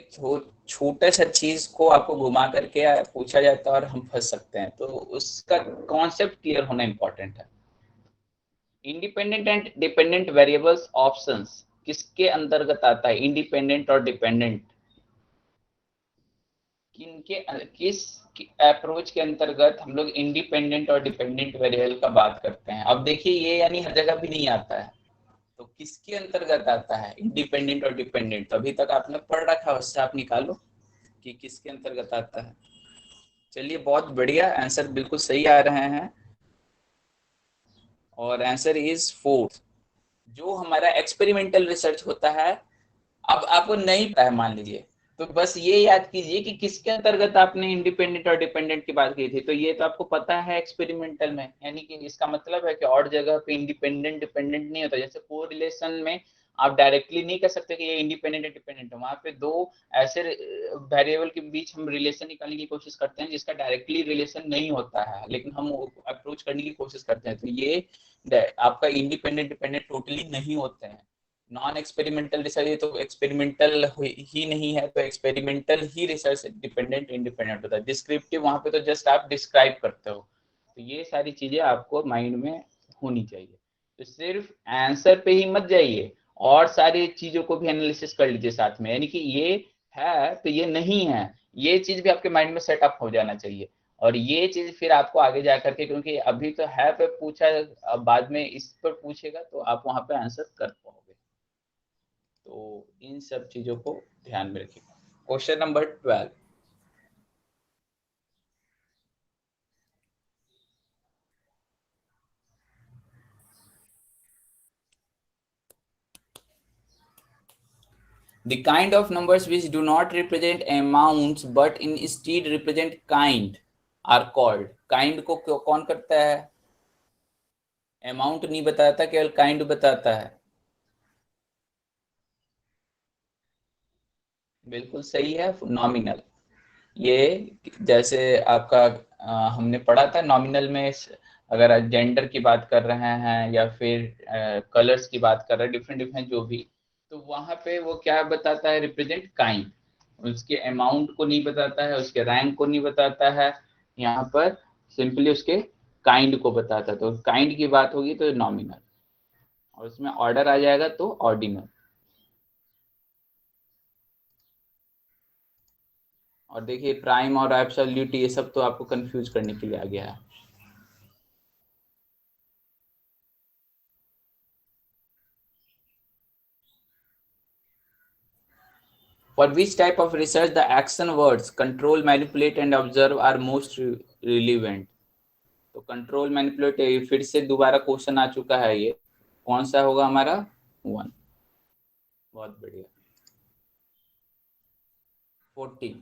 छोटा सा चीज को आपको घुमा करके पूछा जाता है और हम फंस सकते हैं, तो उसका कॉन्सेप्ट क्लियर होना इंपॉर्टेंट है। Independent and dependent variables options किसके अंतर्गत आता है, इंडिपेंडेंट और डिपेंडेंट किनके, किस अप्रोच के अंतर्गत हम लोग इंडिपेंडेंट और डिपेंडेंट वेरिएबल का बात करते हैं। अब देखिए, ये यानी हर जगह भी नहीं आता है, तो किसके अंतर्गत आता है इंडिपेंडेंट और डिपेंडेंट, तो अभी तक आपने पढ़ रखा है, उससे आप निकालो कि किसके अंतर्गत आता है। चलिए, बहुत बढ़िया, आंसर बिल्कुल सही आ रहे हैं, और आंसर इज फोर्थ। जो हमारा एक्सपेरिमेंटल रिसर्च होता है, अब आपको नहीं पता है मान लीजिए, तो बस ये याद कीजिए कि किसके अंतर्गत आपने इंडिपेंडेंट और डिपेंडेंट की बात की थी, तो ये तो आपको पता है एक्सपेरिमेंटल में, यानी कि इसका मतलब है कि और जगह पे इंडिपेंडेंट डिपेंडेंट नहीं होता। जैसे कोरिलेशन में आप डायरेक्टली नहीं कह सकते कि ये इंडिपेंडेंट है डिपेंडेंट है, वहां पे दो ऐसे वेरिएबल के बीच हम रिलेशन निकालने की कोशिश करते हैं जिसका डायरेक्टली रिलेशन नहीं होता है, लेकिन हम अप्रोच करने की कोशिश करते हैं, तो ये आपका इंडिपेंडेंट डिपेंडेंट टोटली नहीं होते हैं। नॉन एक्सपेरिमेंटल रिसर्च, ये तो एक्सपेरिमेंटल ही नहीं है, तो एक्सपेरिमेंटल ही रिसर्च डिपेंडेंट इंडिपेंडेंट होता है। डिस्क्रिप्टिव वहां पे तो जस्ट आप डिस्क्राइब करते हो, तो ये सारी चीजें आपको माइंड में होनी चाहिए। तो सिर्फ आंसर पे ही मत जाइए, और सारी चीजों को भी एनालिसिस कर लीजिए साथ में, यानी कि ये है तो ये नहीं है, ये चीज भी आपके माइंड में सेटअप हो जाना चाहिए। और ये चीज फिर आपको आगे जा करके, क्योंकि अभी तो है पे पूछा, अब बाद में इस पर पूछेगा तो आप वहां पे आंसर कर पाओगे। तो इन सब चीजों को ध्यान में रखिएगा। Question number 12, the kind of numbers which do not represent amounts but instead represent kind are called, kind को कौन करता है, अमाउंट नहीं बताता, केवल काइंड बताता है। बिल्कुल सही है, नॉमिनल। ये जैसे आपका हमने पढ़ा था नॉमिनल में, अगर जेंडर की बात कर रहे हैं या फिर कलर्स की बात कर रहे हैं, डिफरेंट डिफरेंट जो भी, तो वहां पे वो क्या बताता है, रिप्रेजेंट काइंड, उसके अमाउंट को नहीं बताता है, उसके रैंक को नहीं बताता है, यहाँ पर सिंपली उसके काइंड को बताता है। तो काइंड की बात होगी तो नॉमिनल, और उसमें ऑर्डर आ जाएगा तो ऑर्डिनल। और देखिए, प्राइम और एब्सोल्यूट ये सब तो आपको कंफ्यूज करने के लिए आ गया है। For which type of research the action words control, manipulate and observe are most relevant? तो कंट्रोल मैनिपुलेट फिर से दोबारा क्वेश्चन आ चुका है, ये कौन सा होगा हमारा, 1। बहुत बढ़िया। 14,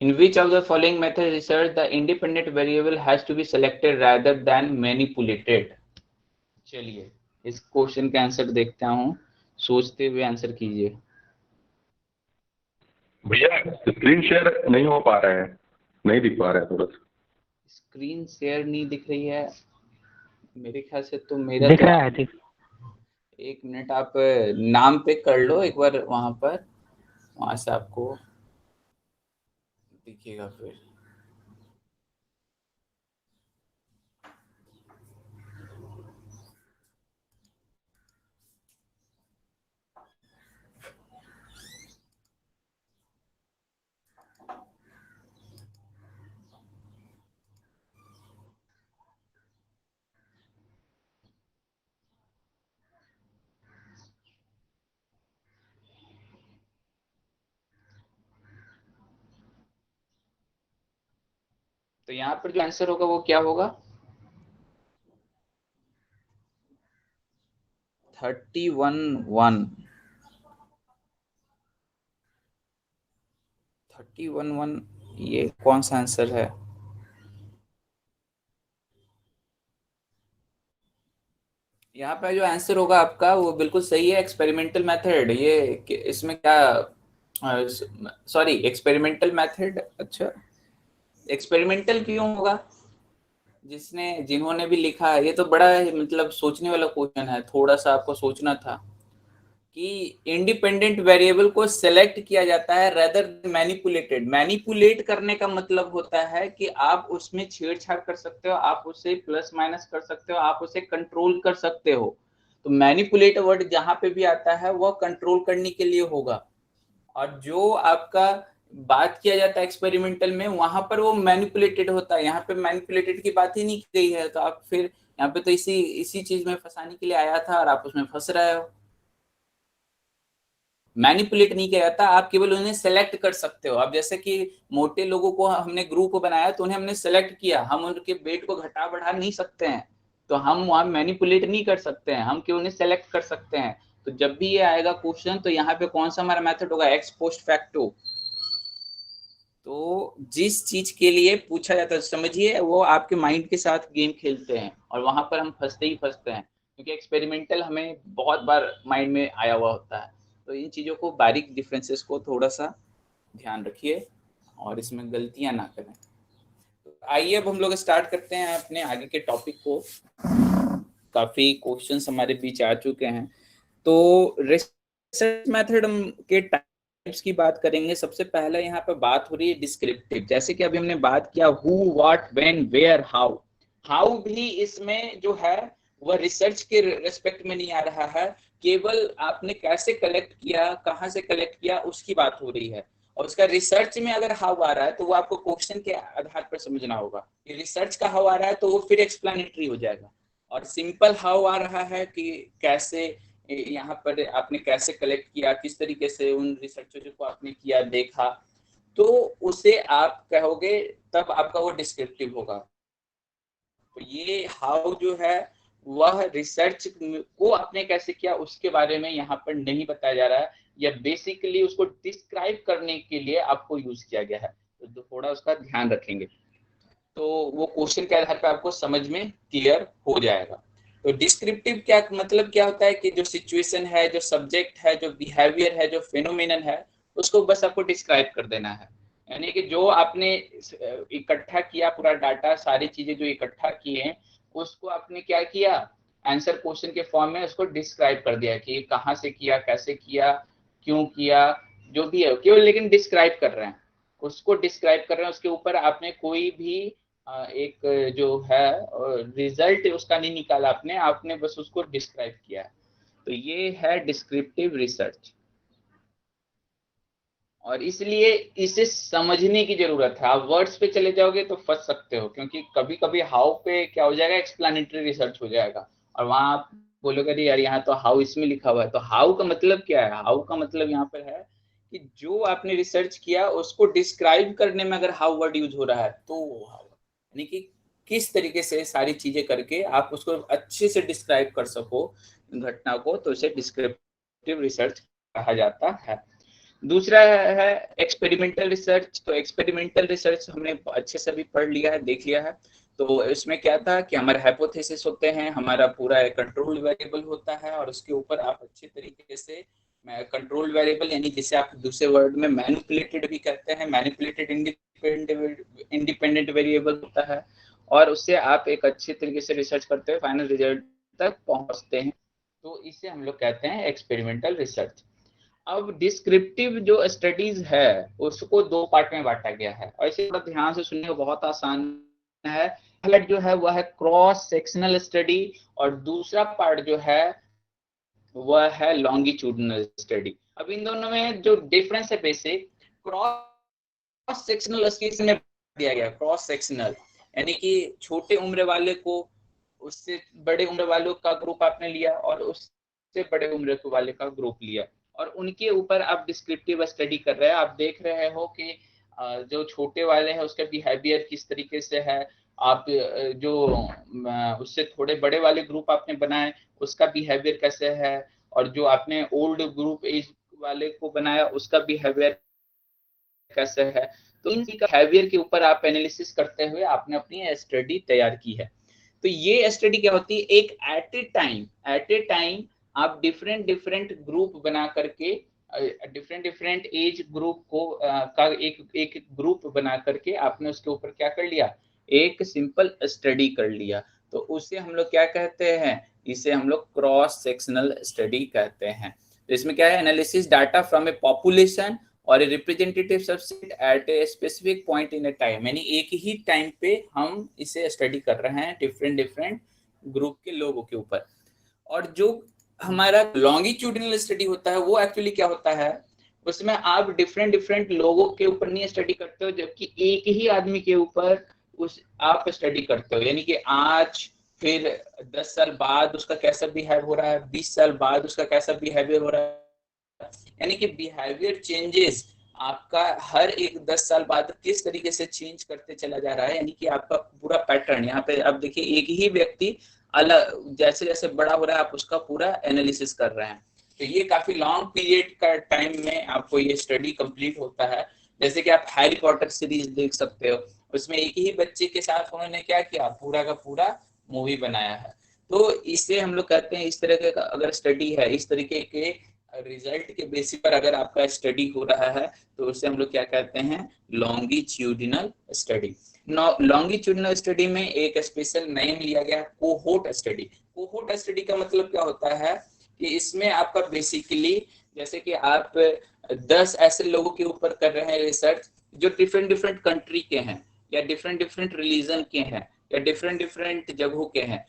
in which of the following method research the independent variable has to be selected rather than manipulated? चलिए, इस क्वेश्चन का आंसर देखता हूँ, सोचते हुए आंसर कीजिए। भैया स्क्रीन शेयर नहीं हो पा रहा है, नहीं दिख पा रहा है थोड़ा सा। स्क्रीन शेयर नहीं दिख रही है, मेरे ख्याल से तो मेरा दिख तो रहा है, दिख। एक मिनट, आप नाम पे कर लो एक बार वहां पर, वहां से आपको दिखेगा फिर। तो यहाँ पर जो आंसर होगा वो क्या होगा? 31 1। 31 1 ये कौन सा आंसर है? यहाँ पे जो आंसर होगा आपका वो बिल्कुल सही है, एक्सपेरिमेंटल मेथड। ये इसमें क्या, सॉरी, एक्सपेरिमेंटल मेथड। अच्छा, एक्सपेरिमेंटल क्यों होगा? जिन्होंने भी लिखा है, ये तो बड़ा मतलब सोचने वाला क्वेश्चन है, थोड़ा सा आपको सोचना था कि इंडिपेंडेंट वेरिएबल को सेलेक्ट किया जाता है रेदर मैनिपुलेटेड। मैनिपुलेट करने का मतलब होता है कि आप उसमें छेड़छाड़ कर सकते हो, आप उसे प्लस माइनस कर सकते हो, आप उसे कंट्रोल कर सकते हो। तो मैनिपुलेट वर्ड जहां पे भी आता है वह कंट्रोल करने के लिए होगा। और जो आपका बात किया जाता है एक्सपेरिमेंटल में, वहां पर वो मैनिपुलेटेड होता है। यहाँ पे मैनिपुलेटेड की बात ही नहीं की गई है, तो आप फिर यहाँ पे तो इसी इसी चीज में फंसाने के लिए आया था और आप उसमें फंस रहे हो। मैनिपुलेट नहीं किया जाता, आप केवल उन्हें सेलेक्ट कर सकते हो। अब जैसे कि मोटे लोगों को हमने ग्रुप बनाया तो उन्हें हमने सेलेक्ट किया, हम उनके वेट को घटा बढ़ा नहीं सकते हैं, तो हम वहां मैनिपुलेट नहीं कर सकते हैं, हम केवल उन्हें सेलेक्ट कर सकते हैं। तो जब भी ये आएगा क्वेश्चन, तो यहाँ पे कौन सा हमारा मेथड होगा? X post facto. तो जिस चीज के लिए पूछा जाता है, समझिए, वो आपके माइंड के साथ गेम खेलते हैं और वहां पर हम फंसते ही फंसते हैं, क्योंकि एक्सपेरिमेंटल हमें बहुत बार माइंड में आया हुआ होता है। तो इन चीजों को, बारीक डिफरेंसेस को थोड़ा सा ध्यान रखिए और इसमें गलतियां ना करें। तो आइए अब हम लोग स्टार्ट करते हैं अपने आगे के टॉपिक को। काफी क्वेश्चंस हमारे बीच आ चुके हैं। तो रिसर्च मेथड के टाइप्स की बात करेंगे। सबसे पहले यहाँ पे बात हो रही है डिस्क्रिप्टिव। जैसे कि अभी हमने बात किया who, what, when, where, how. How भी इसमें जो है वह रिसर्च के रेस्पेक्ट में नहीं आ रहा है, केवल आपने कैसे कलेक्ट किया, कहाँ से कलेक्ट किया, उसकी बात हो रही है। और उसका रिसर्च में अगर हाउ आ रहा है तो वो आपको क्वेश्चन के आधार पर समझना होगा। रिसर्च का हाउ आ रहा है तो वो फिर एक्सप्लेनेटरी हो जाएगा। और सिंपल हाउ आ रहा है कि कैसे, यहाँ पर आपने कैसे कलेक्ट किया, किस तरीके से उन रिसर्चर को आपने किया, देखा, तो उसे आप कहोगे, तब आपका वो डिस्क्रिप्टिव होगा। तो ये हाउ जो है वह रिसर्च को आपने कैसे किया उसके बारे में यहाँ पर नहीं बताया जा रहा है, या बेसिकली उसको डिस्क्राइब करने के लिए आपको यूज किया गया है। तो थोड़ा उसका ध्यान रखेंगे तो वो क्वेश्चन के आधार पर आपको समझ में क्लियर हो जाएगा। तो डिस्क्रिप्टिव क्या मतलब, क्या होता है कि जो सिचुएशन है, जो सब्जेक्ट है, जो बिहेवियर है, जो फेनोमेनन है, उसको बस आपको डिस्क्राइब कर देना है। यानी कि जो आपने इकट्ठा किया, पूरा डाटा, सारी चीजें जो इकट्ठा किए, उसको आपने क्या किया, आंसर क्वेश्चन के फॉर्म में उसको डिस्क्राइब कर दिया कि कहाँ से किया, कैसे किया, क्यों किया, जो भी है, केवल लेकिन डिस्क्राइब कर रहे हैं, उसको डिस्क्राइब कर रहे हैं। उसके ऊपर आपने कोई भी एक जो है रिजल्ट उसका नहीं निकाला, आपने आपने बस उसको डिस्क्राइब किया है। तो ये है डिस्क्रिप्टिव रिसर्च। और इसलिए इसे समझने की जरूरत है। आप वर्ड्स पे चले जाओगे तो फंस सकते हो, क्योंकि कभी कभी हाउ पे क्या हो जाएगा, एक्सप्लेनेटरी रिसर्च हो जाएगा, और वहां आप बोलोगे अरे यार यहाँ तो हाउ इसमें लिखा हुआ है। तो हाउ का मतलब क्या है? हाउ का मतलब यहाँ पर है कि जो आपने रिसर्च किया उसको डिस्क्राइब करने में अगर हाउ वर्ड यूज हो रहा है तो हाउ, यानी कि किस तरीके से सारी चीजें करके आप उसको अच्छे से डिस्क्राइब कर सको घटना को, तो इसे डिस्क्रिप्टिव रिसर्च कहा जाता है। दूसरा है एक्सपेरिमेंटल रिसर्च। तो एक्सपेरिमेंटल रिसर्च हमने अच्छे से भी पढ़ लिया है, देख लिया है। तो इसमें क्या था कि हमारे हाइपोथेसिस होते हैं, हमारा पूरा कंट्रोल वेरिएबल होता है, और उसके ऊपर आप अच्छे तरीके से कंट्रोल वेरिएबल, यानी जिसे आप दूसरे वर्ड में मैनिपुलेटेड भी कहते हैं, मैनिपुलेटेड इंडिपेंडेंट वेरिएबल होता है, और उससे आप एक अच्छे तरीके से रिसर्च करते हुए फाइनल रिजल्ट तक पहुंचते हैं। तो इसे हम लोग कहते हैं एक्सपेरिमेंटल रिसर्च। अब डिस्क्रिप्टिव जो स्टडीज है उसको दो पार्ट में बांटा गया है, और इसे थोड़ा ध्यान से सुनिए, बहुत आसान है। पहला जो है वह है क्रॉस सेक्शनल स्टडी, और दूसरा पार्ट जो है वह है लॉन्गिट्यूडनल स्टडी। अब इन दोनों में जो डिफरेंस है बेसिक, क्रॉस सेक्शनल स्टडी में दिया गया, क्रॉस सेक्शनल यानी कि छोटे उम्र वाले को उससे बड़े उम्र वालों का ग्रुप आपने लिया, और उससे बड़े उम्र वाले का ग्रुप लिया, और उनके ऊपर आप डिस्क्रिप्टिव स्टडी कर रहे हैं। आप देख रहे हो कि जो छोटे वाले हैं उसका बिहेवियर किस तरीके से है, आप जो उससे थोड़े बड़े वाले ग्रुप आपने बनाए उसका बिहेवियर कैसे है, और जो आपने ओल्ड ग्रुप एज वाले को बनाया उसका बिहेवियर कैसे है। तो इन बिहेवियर के ऊपर आप एनालिसिस करते हुए आपने अपनी स्टडी तैयार की है। तो ये स्टडी क्या होती है, एक एट ए टाइम आप डिफरेंट डिफरेंट ग्रुप बना करके, डिफरेंट डिफरेंट एज ग्रुप को का एक एक ग्रुप बना करके आपने उसके ऊपर क्या कर लिया, एक सिंपल स्टडी कर लिया। तो उसे हम लोग क्या कहते हैं, इसे हम लोग क्रॉस सेक्शनल स्टडी कहते हैं। तो इसमें क्या है, analysis data from a population or a representative subset at a specific point in a time, यानी एक ही टाइम पे हम इसे स्टडी कर रहे हैं डिफरेंट डिफरेंट ग्रुप के लोगों के ऊपर। और जो हमारा लॉन्गिट्यूडिनल स्टडी होता है वो एक्चुअली क्या होता है, उसमें आप डिफरेंट डिफरेंट लोगों के ऊपर नहीं स्टडी करते हो, जबकि एक ही आदमी के ऊपर उस आप स्टडी करते हो। यानी कि आज फिर 10 साल बाद उसका कैसा बिहेव हो रहा है, 20 साल बाद उसका कैसा बिहेवियर हो रहा है, यानी कि बिहेवियर चेंजेस आपका हर एक 10 साल बाद किस तरीके से चेंज करते चला जा रहा है। यानी कि आपका पूरा पैटर्न यहाँ पे अब देखिए, एक ही व्यक्ति अलग जैसे जैसे बड़ा हो रहा है आप उसका पूरा एनालिसिस कर रहे हैं। तो ये काफी लॉन्ग पीरियड का टाइम में आपको ये स्टडी कंप्लीट होता है। जैसे कि आप हैरी पॉटर सीरीज देख सकते हो, उसमें एक ही बच्चे के साथ उन्होंने क्या किया, पूरा का पूरा मूवी बनाया है। तो इससे हम लोग कहते हैं, इस तरह का अगर स्टडी है, इस तरीके के रिजल्ट के बेसिस पर अगर आपका स्टडी हो रहा है तो उसे हम लोग क्या कहते हैं, लॉन्गिट्यूडिनल स्टडी। लॉन्गिट्यूडिनल स्टडी में एक स्पेशल नेम लिया गया है, कोहोर्ट स्टडी। कोहोर्ट स्टडी का मतलब क्या होता है कि इसमें आपका बेसिकली जैसे कि आप 10 ऐसे लोगों के ऊपर कर रहे हैं रिसर्च जो डिफरेंट डिफरेंट कंट्री के हैं, या डिफरेंट डिफरेंट रिलीजन के हैं, या डिफरेंट डिफरेंट जगहों के हैं,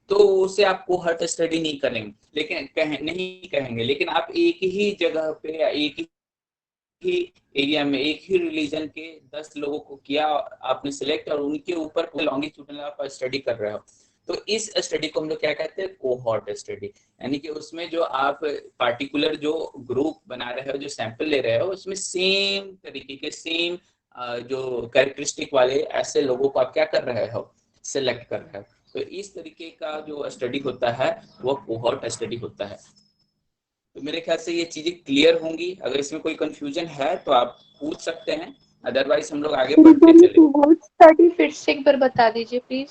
तो उसे आप कोहोर्ट स्टडी नहीं करेंगे, लेकिन नहीं कहेंगे, लेकिन आप एक ही जगह पे या एक ही एरिया में एक ही रिलीजन के 10 लोगों को किया आपने सिलेक्ट, और उनके ऊपर लॉन्गिट्यूडिनल आप स्टडी कर रहे हो। तो इस स्टडी को हम लोग क्या कहते हैं, कोहोर्ट स्टडी। यानी कि उसमें जो आप पार्टिकुलर जो ग्रुप बना रहे हो, जो सैंपल ले रहे हो, उसमें सेम तरीके के सेम जो कैरेक्टरिस्टिक वाले ऐसे लोगों को आप क्या कर रहे हो, सिलेक्ट कर रहे हो। तो इस तरीके का जो स्टडी होता है वो कोहोर्ट स्टडी होता है। तो मेरे ख्याल से ये चीजें क्लियर होंगी। अगर इसमें कोई कंफ्यूजन है तो आप पूछ सकते हैं, अदरवाइज हम लोग आगे बढ़ते चले। कोहोर्ट स्टडी फिर से एक बार बता दीजिए प्लीज।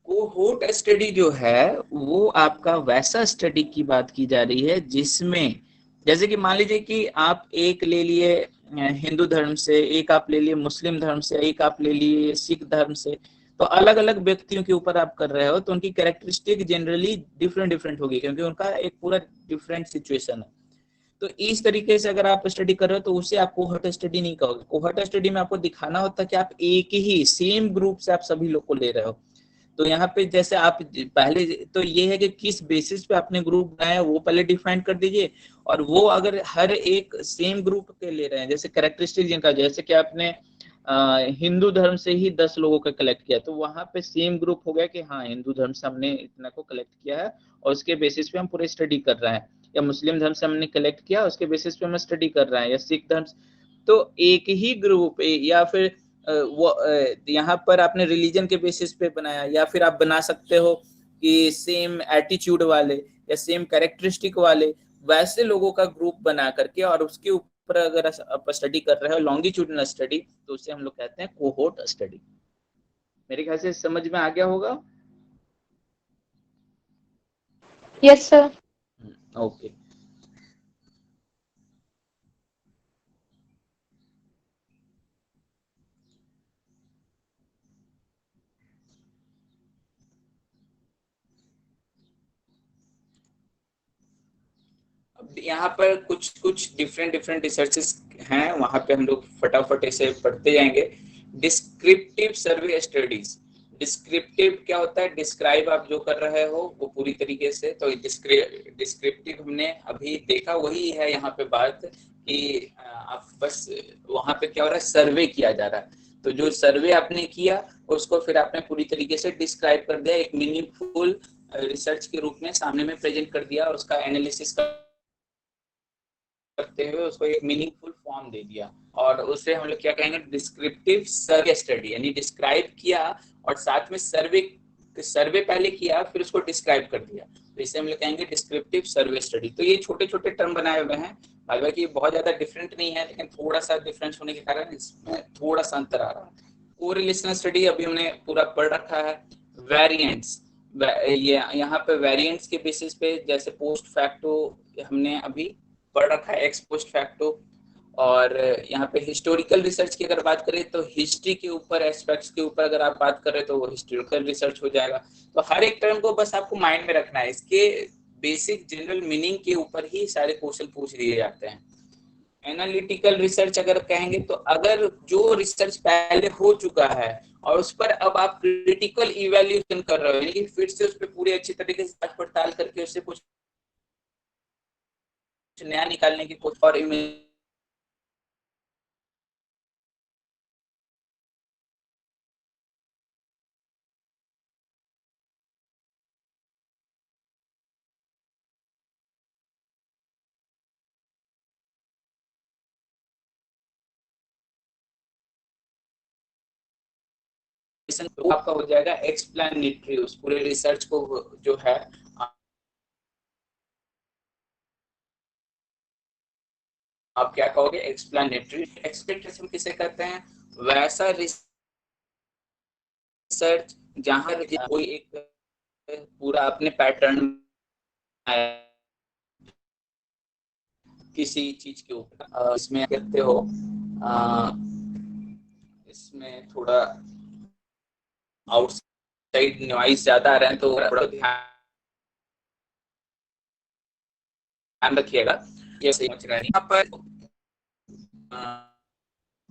कोहोर्ट स्टडी जो है वो आपका वैसा स्टडी की बात की जा रही है जिसमें, जैसे कि मान लीजिए कि आप एक ले लिए हिंदू धर्म से, एक आप ले लिए मुस्लिम धर्म से, एक आप ले लिए सिख धर्म से, तो अलग अलग व्यक्तियों के ऊपर आप कर रहे हो, तो उनकी कैरेक्टरिस्टिक जनरली डिफरेंट डिफरेंट होगी, क्योंकि उनका एक पूरा डिफरेंट सिचुएशन है। तो इस तरीके से अगर आप स्टडी कर रहे हो तो उसे आप कोहोर्ट स्टडी नहीं कहोगे। कोहोर्ट स्टडी में आपको दिखाना होता है कि आप एक ही सेम ग्रुप से आप सभी लोग को ले रहे हो। तो यहाँ पे जैसे आप पहले तो ये है कि किस बेसिस पे आपने ग्रुप बनाया वो पहले डिफाइन कर दीजिए, और वो अगर हर एक सेम ग्रुप के ले रहे हैं, जैसे कैरेक्टरिस्टिक जिनका, जैसे कि आपने हिंदू धर्म से ही 10 लोगों का कलेक्ट किया, तो वहां पे सेम ग्रुप हो गया कि हाँ हिंदू धर्म से हमने इतना को कलेक्ट किया है और उसके बेसिस पे हम पूरे स्टडी कर रहे हैं, या मुस्लिम धर्म से हमने कलेक्ट किया उसके बेसिस पे हम स्टडी कर रहे हैं, या सिख धर्म। तो एक ही ग्रुप, या फिर वो यहाँ पर आपने रिलीजन के बेसिस पे बनाया, या फिर आप बना सकते हो कि सेम एटीट्यूड वाले या सेम कैरेक्टरिस्टिक वाले वैसे लोगों का ग्रुप बना करके, और उसके ऊपर अगर आप स्टडी कर रहे हो लॉन्गिट्यूडिनल स्टडी, तो उसे हम लोग कहते हैं कोहोर्ट स्टडी। मेरे ख्याल से समझ में आ गया होगा। Yes sir. ओके। अब यहाँ पर कुछ कुछ डिफरेंट डिफरेंट रिसर्चेस हैं, वहां पे हम लोग फटाफट इसे पढ़ते जाएंगे। डिस्क्रिप्टिव सर्वे स्टडीज। डिस्क्रिप्टिव क्या होता है, डिस्क्राइब आप जो कर रहे हो वो पूरी तरीके से, तो डिस्क्रिप्टिव हमने अभी देखा वही है यहाँ पे बात कि आप बस वहां पे क्या हो रहा है, सर्वे किया जा रहा है। तो जो सर्वे आपने किया उसको फिर आपने पूरी तरीके से डिस्क्राइब कर दिया, एक मीनिंगफुल रिसर्च के रूप में सामने में प्रेजेंट कर दिया, उसका एनालिसिस कर करते हुए उसको एक मीनिंगफुल फॉर्म दे दिया, और उसे हम लोग क्या कहेंगे, डिस्क्रिप्टिव सर्वे स्टडी, यानी डिस्क्राइब किया और साथ में सर्वे पहले किया फिर उसको डिस्क्राइब कर दिया, तो इसे हम लोग कहेंगे डिस्क्रिप्टिव सर्वे स्टडी। तो ये छोटे छोटे टर्म बनाए हुए हैं, हालांकि बहुत ज्यादा डिफरेंट नहीं है, लेकिन थोड़ा सा डिफरेंस होने के कारण इसमें थोड़ा सा अंतर आ रहा है। कोरिलेशनल स्टडी अभी हमने पूरा पढ़ रखा है। वेरिएंट्स, ये यहाँ पे वेरिएंट्स के बेसिस पे, जैसे पोस्ट फैक्टो हमने अभी पढ़ रखा है, एक्स पोस्ट फैक्टो। और यहाँ पे हिस्टोरिकल रिसर्च की अगर बात करें तो हिस्ट्री के ऊपर, एस्पेक्ट्स के ऊपर अगर आप बात करें तो वो हिस्टोरिकल रिसर्च हो जाएगा। तो हर एक टर्म को बस आपको माइंड में रखना है, इसके बेसिक जनरल मीनिंग के ऊपर ही सारे क्वेश्चन पूछ दिए जाते हैं। एनालिटिकल रिसर्च अगर कहेंगे तो अगर जो रिसर्च पहले हो चुका है और उस पर अब आप क्रिटिकल इवैल्यूएशन कर रहे हो, यानी कि फिर से उस पर पूरी अच्छी तरीके से जांच पड़ताल करके उससे कुछ नया निकालने की कोशिश, और तो आपका हो जाएगा एक्सप्लेनेटरी, उस पूरे रिसर्च को जो है आप क्या कहोगे, एक्सप्लेनेटरी। एक्सप्लेनेशन किसे कहते हैं, वैसा रिसर्च जहां कोई एक पूरा अपने पैटर्न किसी चीज के ऊपर, इसमें कहते हो इसमें थोड़ा आउटसाइड नॉइज ज्यादा आ रहा है तो थोड़ा ध्यान रखिएगा, ये सही समझ रहा है। यहाँ पर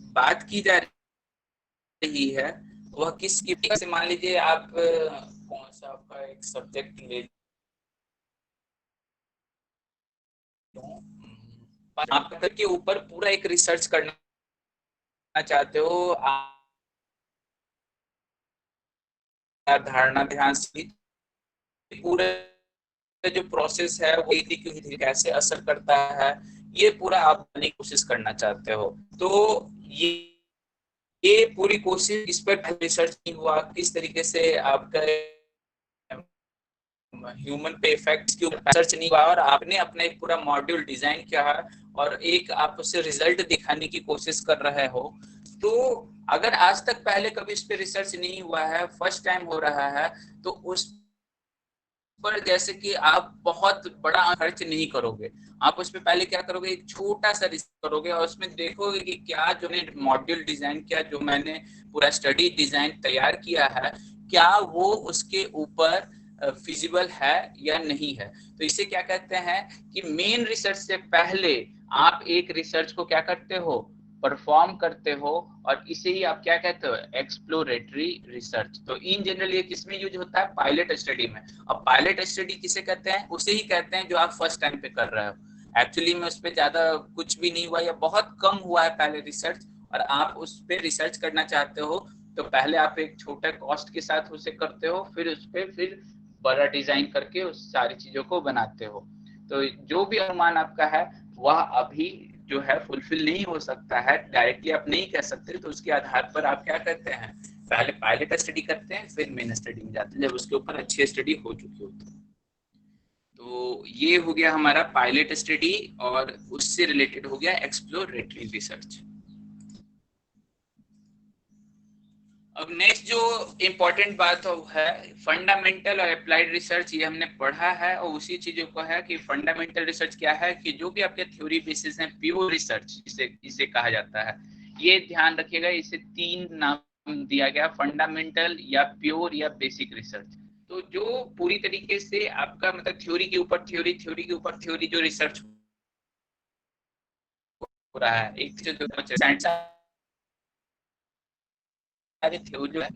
बात की जा रही है वह किस से, मान लीजिए आप कौन सा आपका एक सब्जेक्ट ले, आप के ऊपर पूरा एक रिसर्च करना चाहते हो, धारणा ध्यान से पूरे जो प्रोसेस है वो कैसे असर करता है, ये पूरा आप बनने की कोशिश करना चाहते हो। तो ये पूरी कोशिश, इस पर रिसर्च नहीं हुआ, किस तरीके से आपका ह्यूमन पे इफेक्ट्स के ऊपर रिसर्च नहीं हुआ, और आपने अपना एक पूरा मॉड्यूल डिजाइन किया है और एक आप उससे रिजल्ट दिखाने की कोशिश कर रहे हो। तो अगर आज तक पहले कभी इस पे रिसर्च नहीं हुआ है, फर्स्ट टाइम हो रहा है, तो उस पर जैसे कि आप बहुत बड़ा खर्च नहीं करोगे, आप उसमें पहले क्या करोगे, एक छोटा सा रिसर्च करोगे और उसमें देखोगे कि क्या जो मैंने मॉड्यूल डिजाइन किया, जो मैंने पूरा स्टडी डिजाइन तैयार किया है, क्या वो उसके ऊपर फिजिबल है या नहीं है। तो इसे क्या कहते हैं कि मेन रिसर्च से पहले आप एक रिसर्च को क्या करते हो, परफॉर्म करते हो, और इसे ही आप क्या कहते हो, एक्सप्लोरेटरी रिसर्च। तो इन जनरल ये किसमें यूज होता है, पायलट स्टडी में। अब पायलट स्टडी किसे कहते हैं, उसे ही कहते हैं जो आप फर्स्ट टाइम पे कर रहे हो, एक्चुअली में उस पर ज्यादा कुछ भी नहीं हुआ या बहुत कम हुआ है पहले रिसर्च, और आप उस पर रिसर्च करना चाहते हो, तो पहले आप एक छोटा कॉस्ट के साथ उसे करते हो, फिर उस पर फिर बड़ा डिजाइन करके उस सारी चीजों को बनाते हो। तो जो भी अनुमान आपका है वह अभी जो है फुलफिल नहीं हो सकता है, डायरेक्टली आप नहीं कह सकते, तो उसके आधार पर आप क्या करते हैं, पहले पायलट स्टडी करते हैं, फिर मेन स्टडी में जाते हैं जब उसके ऊपर अच्छी स्टडी हो चुकी होती है। तो ये हो गया हमारा पायलट स्टडी, और उससे रिलेटेड हो गया एक्सप्लोरेटरी रिसर्च। अब नेक्स्ट जो इम्पोर्टेंट बात है, फंडामेंटल और अप्लाइड रिसर्च, ये हमने पढ़ा है, और उसी चीजों को है कि फंडामेंटल रिसर्च क्या है, कि जो भी आपके थ्योरी बेसिस है, प्योर रिसर्च इसे कहा जाता है। ये ध्यान रखिएगा, इसे 3 नाम दिया गया, फंडामेंटल या प्योर या बेसिक रिसर्च। तो जो पूरी तरीके से आपका मतलब थ्योरी के ऊपर थ्योरी, थ्योरी के ऊपर थ्योरी जो रिसर्च हो रहा है, एक जो थ्योरी है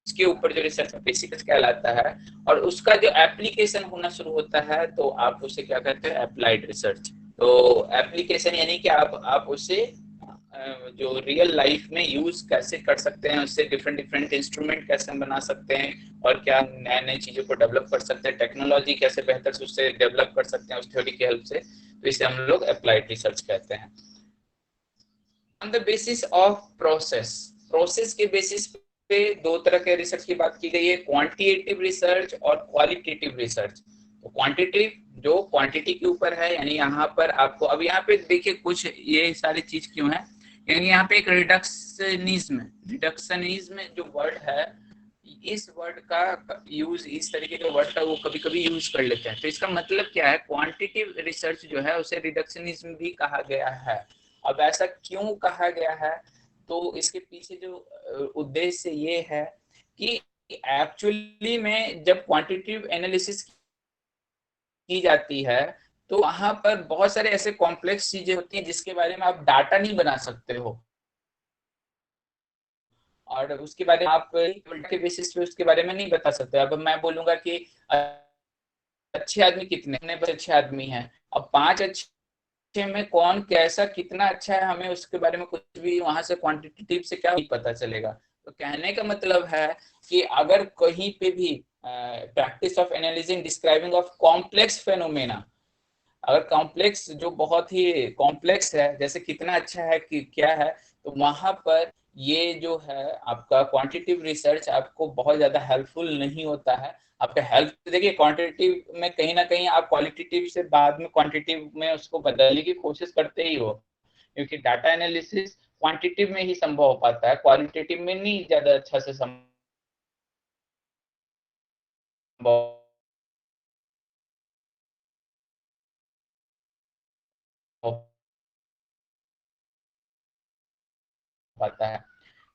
उसके ऊपर जो रिसर्च बेसिक कहलाता है, और उसका जो एप्लीकेशन होना शुरू होता है तो आप उसे क्या कहते हैं, अप्लाइड रिसर्च। तो एप्लीकेशन यानी कि आप उसे जो रियल लाइफ में यूज कैसे कर सकते हैं, उससे डिफरेंट डिफरेंट इंस्ट्रूमेंट कैसे हम बना सकते हैं और क्या नए नए चीजों को डेवलप कर सकते हैं, टेक्नोलॉजी कैसे बेहतर से उससे डेवलप कर सकते हैं उस थ्योरी की हेल्प से, तो इसे हम लोग अप्लाइड रिसर्च कहते हैं। On the basis of process, process के बेसिस पे दो तरह के रिसर्च की बात की गई है, क्वांटिटेटिव रिसर्च और क्वालिटेटिव रिसर्च। तो क्वांटिटेटिव जो क्वांटिटी के ऊपर है, यानी यहाँ पर आपको, अब यहाँ पे देखिए कुछ ये सारी चीज क्यों है, यानी यहाँ पे एक रिडक्शनिज्म जो वर्ड है, इस वर्ड का यूज, इस तरीके के वर्ड का वो कभी कभी यूज कर लेते हैं। तो इसका मतलब क्या है, क्वांटिटेटिव रिसर्च जो है उसे रिडक्शनिज्म भी कहा गया है। अब ऐसा क्यों कहा गया है, तो इसके पीछे जो उद्देश्य ये है कि एक्चुअली में जब क्वांटिटेटिव एनालिसिस की जाती है तो वहां पर बहुत सारे ऐसे कॉम्प्लेक्स चीजें होती हैं जिसके बारे में आप डाटा नहीं बना सकते हो, और उसके बारे में आप के बेसिस पे उसके बारे में नहीं बता सकते। अब मैं बोलूंगा कि अच्छे आदमी कितने, बस अच्छे आदमी हैं, अब 5 अच्छे में कौन कैसा कितना अच्छा है, हमें उसके बारे में कुछ भी वहां से क्वांटिटेटिव से क्या नहीं पता चलेगा। तो कहने का मतलब है कि अगर कहीं पे भी practice of analysing describing of complex phenomena, अगर कॉम्प्लेक्स जो बहुत ही कॉम्प्लेक्स है, जैसे कितना अच्छा है कि क्या है, तो वहां पर ये जो है आपका क्वांटिटेटिव रिसर्च आपको बहुत ज्यादा हेल्पफुल नहीं होता है। आपका हेल्प देखिए क्वांटिटेटिव में कहीं ना कहीं आप क्वालिटेटिव से बाद में क्वांटिटेटिव में उसको बदलने की कोशिश करते ही हो, क्योंकि डाटा एनालिसिस क्वांटिटेटिव में ही संभव हो पाता है, क्वालिटेटिव में नहीं ज्यादा अच्छा से संभव हो पाता है।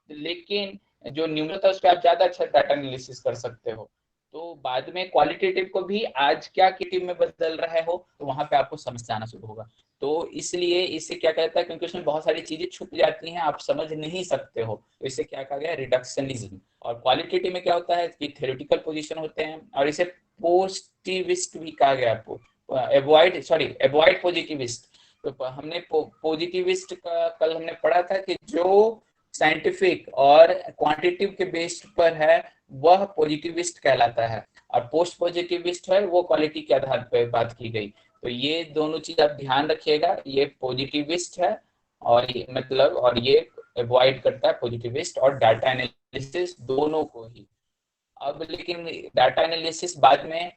लेकिन जो न्यूमरल था उस पर आप ज्यादा अच्छा डाटा एनालिसिस कर सकते हो। तो बाद में क्वालिटेटिव को भी आज क्या क्वालिटेटिव में बदल रहे हो, तो वहां पे आपको समझ आना शुरू होगा। तो इसलिए इसे क्या कहता है, क्योंकि उसमें बहुत सारी चीजें छुप जाती हैं, आप समझ नहीं सकते हो, तो इसे क्या कहा गया, रिडक्शनिज्म। और क्वालिटेटिव में क्या होता है कि थ्योरेटिकल पोजीशन होते हैं, और इसे पोजिटिविस्ट भी कहा गया, अवॉइड पॉजिटिविस्ट। तो हमने पॉजिटिविस्ट का कल हमने पढ़ा था कि जो साइंटिफिक और क्वांटिटेटिव के बेस्ड पर है वह पॉजिटिविस्ट कहलाता है, और पोस्ट पॉजिटिविस्ट है वो क्वालिटी के आधार पर बात की गई। तो ये दोनों चीज आप ध्यान रखिएगा, ये पॉजिटिविस्ट है और ये मतलब, और ये अवॉइड करता है पॉजिटिविस्ट और डाटा एनालिसिस दोनों को ही। अब लेकिन डाटा एनालिसिस बाद में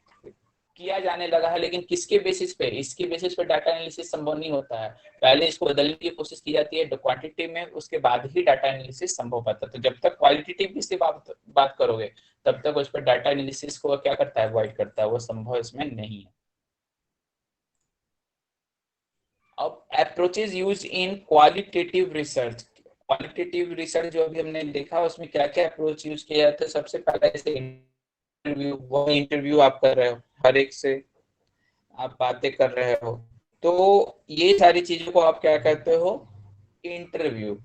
किया जाने लगा है, लेकिन किसके बेसिस पे, इसके बेसिस पे डाटा एनालिसिस संभव नहीं होता है। पहले इसको बदलने की कोशिश की जाती है क्वांटिटेटिव में, उसके बाद ही डाटा एनालिसिस संभव पाता है। तो जब तक क्वालिटेटिव की सिर्फ आप बात करोगे तब तक उस पर डाटा एनालिसिस को क्या करता है, अवॉइड करता है, वो संभव इसमें नहीं है। अब approaches use in qualitative research, qualitative research जो अभी हमने देखा उसमें क्या क्या अप्रोच यूज किया जाता है। सबसे पहले जैसे इंटरव्यू, वो इंटरव्यू आप कर रहे हो, हर एक से आप बातें कर रहे हो, तो ये सारी चीजों को आप क्या कहते हो, इंटरव्यू।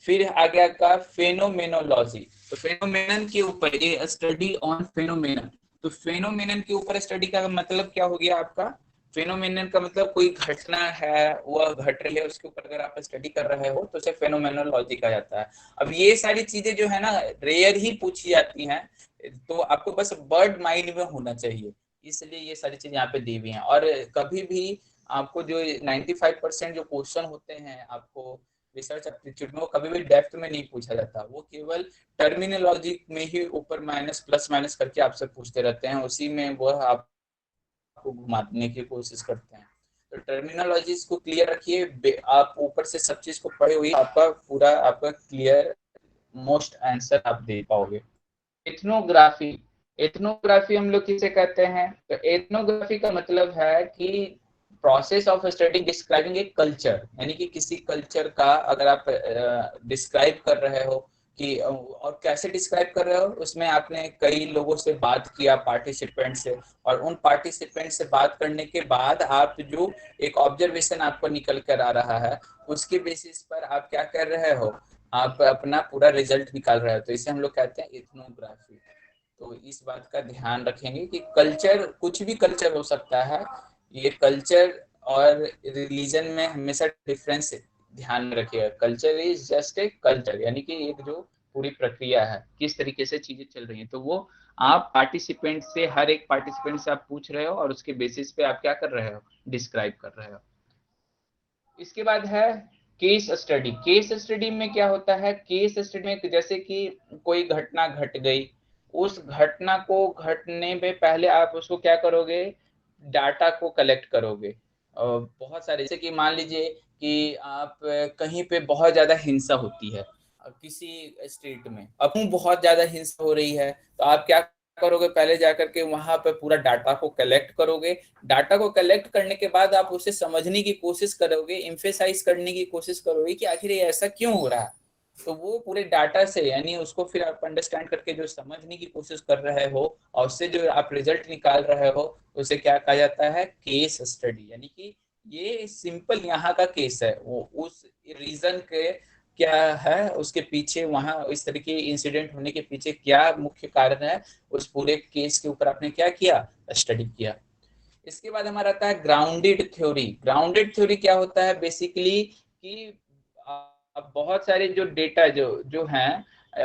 फिर आ गया का फेनोमेनोलॉजी, तो फेनोमेनन के ऊपर स्टडी ऑन फेनोमेनन। तो फेनोमेनन के ऊपर स्टडी का मतलब क्या हो गया आपका, फेनोमेनन का मतलब कोई घटना है वह घट रही है उसके ऊपर अगर आप स्टडी कर रहे हो तो उसे फेनोमेनोलॉजी कहा जाता है। अब ये सारी चीजें जो है ना रेयर ही पूछी जाती हैं, तो आपको बस वर्ड माइंड में होना चाहिए, इसलिए ये सारी चीजें यहाँ पे दी हुई हैं। और कभी भी आपको जो 95% जो क्वेश्चन होते हैं आपको रिसर्च एप्टीट्यूड में, वो कभी भी डेप्थ में नहीं पूछा जाता, वो केवल टर्मिनोलॉजी में ही ऊपर माइनस प्लस माइनस करके आपसे पूछते रहते हैं, उसी में वह आपको घुमाने की कोशिश करते हैं। तो टर्मिनोलॉजीज को क्लियर रखिए, आप ऊपर से सब चीज को पढ़े हुए आपका पूरा आपका क्लियर मोस्ट आंसर आप दे पाओगे। एथनोग्राफी, एथनोग्राफी हम लोग किसे कहते हैं, तो एथनोग्राफी का मतलब है कि process of study describing a culture, यानी कि किसी कल्चर का अगर आप डिस्क्राइब कर रहे हो कि, और कैसे डिस्क्राइब कर रहे हो, उसमें आपने कई लोगों से बात किया, पार्टिसिपेंट से, और उन पार्टिसिपेंट से बात करने के बाद आप जो एक ऑब्जर्वेशन आपको निकल कर आ रहा है उसके बेसिस पर आप क्या कर रहे हो, आप अपना पूरा रिजल्ट निकाल रहे हो, तो इसे हम लोग कहते हैं एथनोग्राफी। तो इस बात का ध्यान रखेंगे कि कल्चर कुछ भी कल्चर हो सकता है, ये कल्चर और रिलीजन में हमेशा डिफरेंस ध्यान में रखिएगा, culture is just a culture, यानी कि एक जो पूरी प्रक्रिया है, किस तरीके से चीजें चल रही हैं, तो वो आप पार्टिसिपेंट से, हर एक पार्टिसिपेंट से आप पूछ रहे हो और उसके बेसिस पे आप क्या कर रहे हो, डिस्क्राइब कर रहे हो। इसके बाद है केस स्टडी। केस स्टडी में क्या होता है, केस स्टडी में जैसे कि कोई घटना घट गई, उस घटना को घटने में पहले आप उसको क्या करोगे, डाटा को कलेक्ट करोगे। बहुत सारे, जैसे कि मान लीजिए कि आप कहीं पे बहुत ज्यादा हिंसा होती है किसी स्टेट में, अब बहुत ज्यादा हिंसा हो रही है, तो आप क्या करोगे, पहले जाकर के वहां पे पूरा डाटा को कलेक्ट करोगे। डाटा को कलेक्ट करने के बाद आप उसे समझने की कोशिश करोगे, एम्फेसाइज करने की कोशिश करोगे कि आखिर ये ऐसा क्यों हो रहा है। तो वो पूरे डाटा से, यानी उसको फिर आप अंडरस्टैंड करके जो समझने की कोशिश कर रहे हो और उससे जो आप रिजल्ट निकाल रहे हो, उसे क्या कहा जाता है, केस स्टडी। यानी कि ये सिंपल यहाँ का केस है, वो उस रीजन के क्या है, उसके पीछे वहां इस तरह के इंसिडेंट होने के पीछे क्या मुख्य कारण है, उस पूरे केस के ऊपर आपने क्या किया, स्टडी किया। इसके बाद हमारा आता है ग्राउंडेड थ्योरी। ग्राउंडेड थ्योरी क्या होता है, बेसिकली कि अब बहुत सारे जो डेटा जो जो हैं,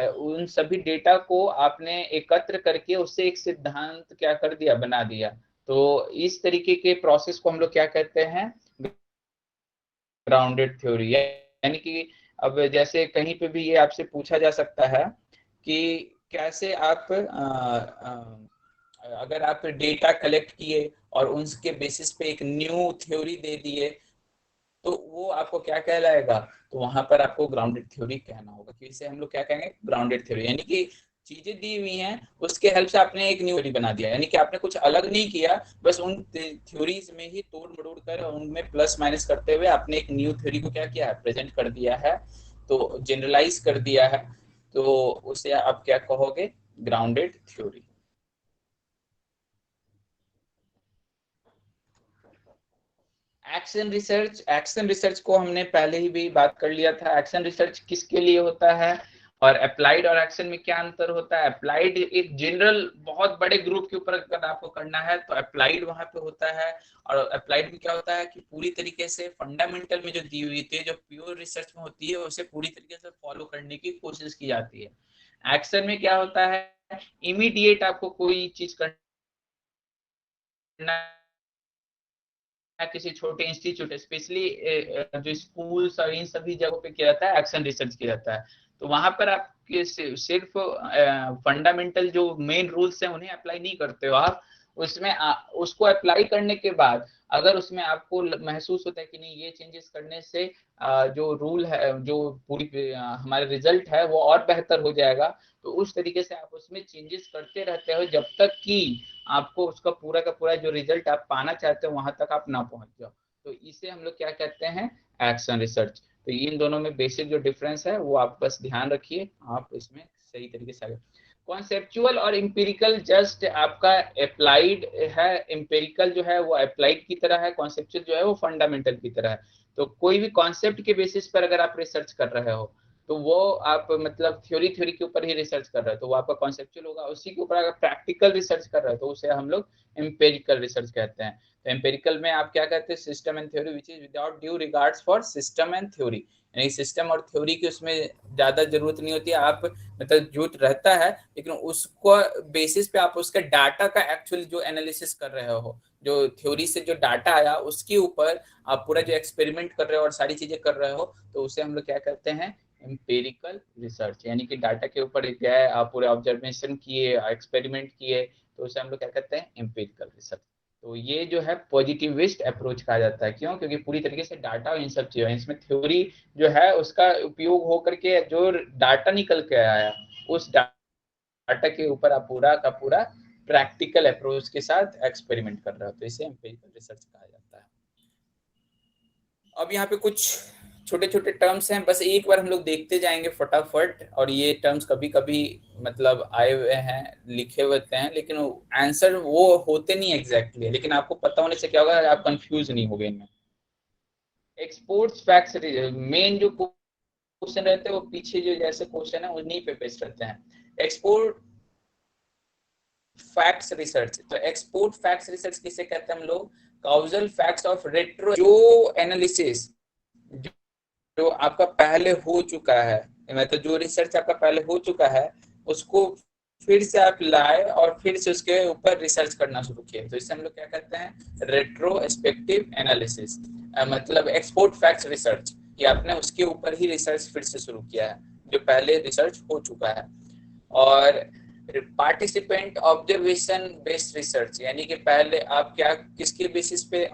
उन सभी डेटा को आपने एकत्र करके उससे एक सिद्धांत क्या कर दिया, बना दिया। तो इस तरीके के प्रोसेस को हम लोग क्या कहते हैं, ग्राउंडेड थ्योरी। यानी कि अब जैसे कहीं पे भी ये आपसे पूछा जा सकता है कि कैसे आप अगर आप डेटा कलेक्ट किए और उनके बेसिस पे एक न्यू थ्योरी दे दिए, तो वो आपको क्या कहलाएगा, तो वहां पर आपको ग्राउंडेड थ्योरी कहना होगा। कि इसे हम लोग क्या कहेंगे, ग्राउंडेड थ्योरी। यानी कि चीजें दी हुई हैं, उसके हेल्प से आपने एक न्यू थ्योरी बना दिया, यानी कि आपने कुछ अलग नहीं किया, बस उन थ्योरीज में ही तोड़ मरोड़ कर उनमें प्लस माइनस करते हुए आपने एक न्यू थ्योरी को क्या किया है, प्रेजेंट कर दिया है, तो जनरलाइज कर दिया है। तो उसे आप क्या कहोगे, grounded theory. Action research. Action research को हमने पहले ही भी बात कर लिया था। एक्शन रिसर्च किसके लिए होता है और अप्लाइड और एक्शन में क्या अंतर होता है। अप्लाइड एक जनरल बहुत बड़े ग्रुप के ऊपर अगर आपको करना है तो अप्लाइड वहां पे होता है। और अप्लाइड में क्या होता है कि पूरी तरीके से फंडामेंटल में जो दी हुई थी, जो प्योर रिसर्च में होती है, उसे पूरी तरीके से फॉलो करने की कोशिश की जाती है। एक्शन में क्या होता है, इमीडिएट आपको कोई चीज करना, किसी छोटे इंस्टीट्यूट, स्पेशली जो स्कूल्स और इन सभी जगहों पे किया जाता है, एक्शन रिसर्च किया जाता है। तो वहां पर आप सिर्फ फंडामेंटल जो मेन रूल्स हैं उन्हें अप्लाई नहीं करते हो आप, उसमें उसको अप्लाई करने के बाद अगर उसमें आपको महसूस होता है कि नहीं, ये चेंजेस करने से जो रूल है, जो पूरी हमारा रिजल्ट है वो और बेहतर हो जाएगा, तो उस तरीके से आप उसमें चेंजेस करते रहते हो जब तक कि आपको उसका पूरा का पूरा जो रिजल्ट आप पाना चाहते हो वहां तक आप ना पहुंच जाओ। तो इसे हम लोग क्या कहते हैं, एक्शन रिसर्च। तो इन दोनों में बेसिक जो डिफरेंस है वो आप बस ध्यान रखिए, आप इसमें सही तरीके से आगे। कॉन्सेप्चुअल और इम्पेरिकल जस्ट आपका अप्लाइड है। इम्पेरिकल जो है वो अप्लाइड की तरह है, कॉन्सेप्चुअल जो है वो फंडामेंटल की तरह है। तो कोई भी कॉन्सेप्ट के बेसिस पर अगर आप रिसर्च कर रहे हो तो वो आप मतलब थ्योरी थ्योरी के ऊपर ही रिसर्च कर रहे हो तो वो आपका कॉन्सेप्चुअल होगा। उसी के ऊपर अगर प्रैक्टिकल रिसर्च कर रहे हो तो उसे हम लोग एम्पेरिकल रिसर्च कहते हैं। तो एम्पेरिकल में आप क्या कहते हैं, system and theory which is without due regards for system and theory. यानी सिस्टम और थ्योरी की उसमें ज्यादा जरूरत नहीं होती है, आप मतलब जरूरत रहता है लेकिन उसको बेसिस पे आप उसके डाटा का एक्चुअली जो एनालिसिस कर रहे हो, जो थ्योरी से जो डाटा आया उसके ऊपर आप पूरा जो एक्सपेरिमेंट कर रहे हो और सारी चीजें कर रहे हो, तो उसे हम लोग क्या कहते हैं, एम्पेरिकल रिसर्च। यानी कि डाटा के ऊपर गए, आप पूरे ऑब्जर्वेशन किए, एक्सपेरिमेंट किए, तो उसे हम लोग क्या कहते हैं, एम्पेरिकल रिसर्च। तो ये जो है पॉजिटिविस्ट अप्रोच कहा जाता है। क्यों? क्योंकि पूरी तरीके से डाटा और इन सब चीजें, इसमें थ्योरी जो है उसका उपयोग हो करके जो डाटा निकल के आया, उस डाटा के ऊपर आप पूरा का पूरा प्रैक्टिकल अप्रोच के साथ एक्सपेरिमेंट कर रहे हो, तो इसे एम्पेरिकल रिसर्च कहा जाता है। अब यहाँ पे कुछ छोटे छोटे टर्म्स हैं, बस एक बार हम लोग देखते जाएंगे फटाफट। और ये टर्म्स कभी कभी मतलब आए हुए हैं, लिखे हुए हैं, लेकिन आंसर वो होते नहीं एग्जैक्टली, लेकिन आपको पता होने से क्या होगा, आप कंफ्यूज नहीं होगे इनमें। एक्सपोर्ट्स फैक्ट्स, मेन जो क्वेश्चन रहते हैं वो पीछे जो जैसे क्वेश्चन है उन्हीं पे बेस्ड रहते हैं। एक्सपोर्ट फैक्ट्स रिसर्च, तो एक्सपोर्ट फैक्ट्स रिसर्च किसे कहते हैं हम लोग, काउजल फैक्ट्स ऑफ रेट्रो जो एनालिसिस, जो आपका पहले हो चुका है, मतलब जो रिसर्च आपका पहले हो चुका है उसको फिर से आप लाए और फिर से उसके ऊपर रिसर्च करना शुरू किए, तो इसे हम लोग क्या कहते हैं, रेट्रोस्पेक्टिव एनालिसिस, मतलब एक्सपोर्ट फैक्ट्स रिसर्च, कि आपने उसके ऊपर ही रिसर्च फिर से शुरू किया है जो पहले रिसर्च हो चुका है। और पार्टिसिपेंट ऑब्जर्वेशन बेस्ड रिसर्च, यानी कि पहले आप क्या किसके बेसिस पे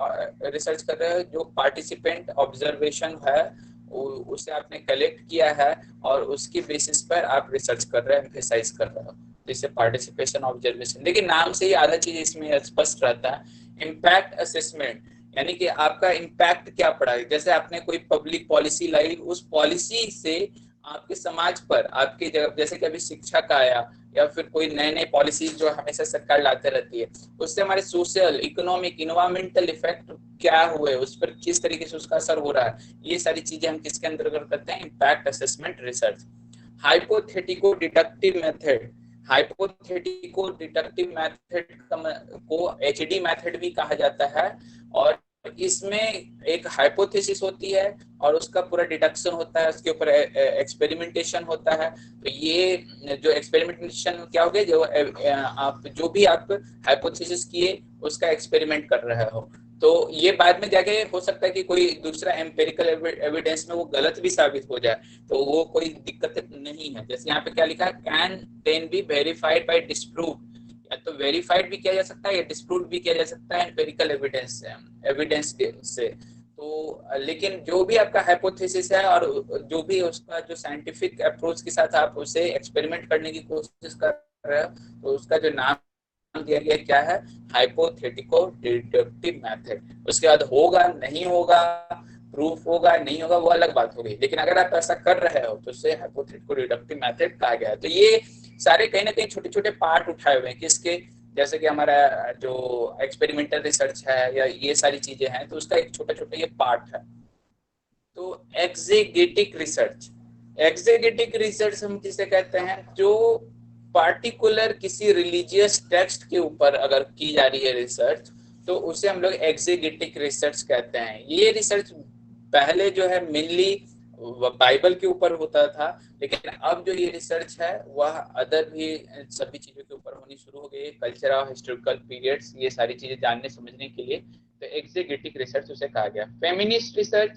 रिसर्च कर रहे हो, जो पार्टिसिपेंट ऑब्जर्वेशन है उसे आपने कलेक्ट किया है और उसके बेसिस पर आप रिसर्च कर रहे हैं, एम्फेसाइज कर रहे हो, जैसे पार्टिसिपेशन ऑब्जर्वेशन। लेकिन नाम से ही आधा चीज इसमें स्पष्ट रहता है। इम्पैक्ट असेसमेंट, यानी कि आपका इम्पैक्ट क्या पड़ा है, जैसे आपने कोई पब्लिक पॉलिसी लाई, उस पॉलिसी से आपके समाज पर, आपके जैसे कि अभी शिक्षा का आया या फिर कोई नए नए पॉलिसी जो हमेशा सरकार लाते रहती है, उससे हमारे सोशल, इकोनॉमिक, इन्वायरमेंटल इफेक्ट क्या हुए, उस पर किस तरीके से उसका असर हो रहा है, ये सारी चीजें हम किसके अंतर्गत करते हैं, impact assessment research. Hypothetico deductive method, hypothetico deductive method को एचडी मेथड भी कहा जाता है, और इसमें एक हाइपोथेसिस होती है और उसका पूरा डिडक्शन होता है, उसके ऊपर एक्सपेरिमेंटेशन होता है। तो ये जो एक्सपेरिमेंटेशन क्या हो गया, जो आप जो भी आप हाइपोथेसिस किए उसका एक्सपेरिमेंट कर रहे हो, तो ये बाद में जाके हो सकता है कि कोई दूसरा एम्पेरिकल एविडेंस में वो गलत भी साबित हो जाए, तो वो कोई दिक्कत नहीं है। जैसे यहाँ पे क्या लिखा है, can then be verified by disprove, या तो वेरीफाइड भी किया जा सकता है या डिस्प्रूव भी किया जा सकता है एम्पेरिकल एविडेंस से। तो लेकिन जो भी आपका हाइपोथेसिस है और जो भी उसका जो साइंटिफिक अप्रोच के साथ आप उसे एक्सपेरिमेंट करने की कोशिश कर रहे हो, तो उसका जो नाम दिया गया क्या है, हाइपोथेटिको डिडक्टिव मेथड। उसके बाद होगा नहीं होगा, प्रूफ होगा नहीं होगा, वो अलग बात हो गई, लेकिन अगर आप ऐसा कर रहे हो तो उसे हाइपोथेटिको डिडक्टिव मेथड कहा गया है। तो ये सारे कहीं ना कहीं छोटे छोटे पार्ट उठाए हुए हैं किसके, जैसे कि हमारा जो एक्सपेरिमेंटल रिसर्च है या ये सारी चीजें हैं, तो उसका एक छोटा छोटा ये पार्ट है। तो एक्जेगेटिक रिसर्च, एक्जेगेटिक रिसर्च हम किसे कहते हैं, जो पार्टिकुलर किसी रिलीजियस टेक्स्ट के ऊपर अगर की जा रही है रिसर्च, तो उसे हम लोग एक्जेगेटिक रिसर्च कहते हैं। ये रिसर्च पहले जो है मेनली बाइबल के ऊपर होता था, लेकिन अब जो ये रिसर्च है वह अदर भी सभी चीजों के ऊपर होनी शुरू हो गई है, कल्चर और हिस्टोरिकल पीरियड्स, ये सारी चीजें जानने समझने के लिए। तो एक्जेगेटिक रिसर्च उसे कहा गया। फेमिनिस्ट रिसर्च,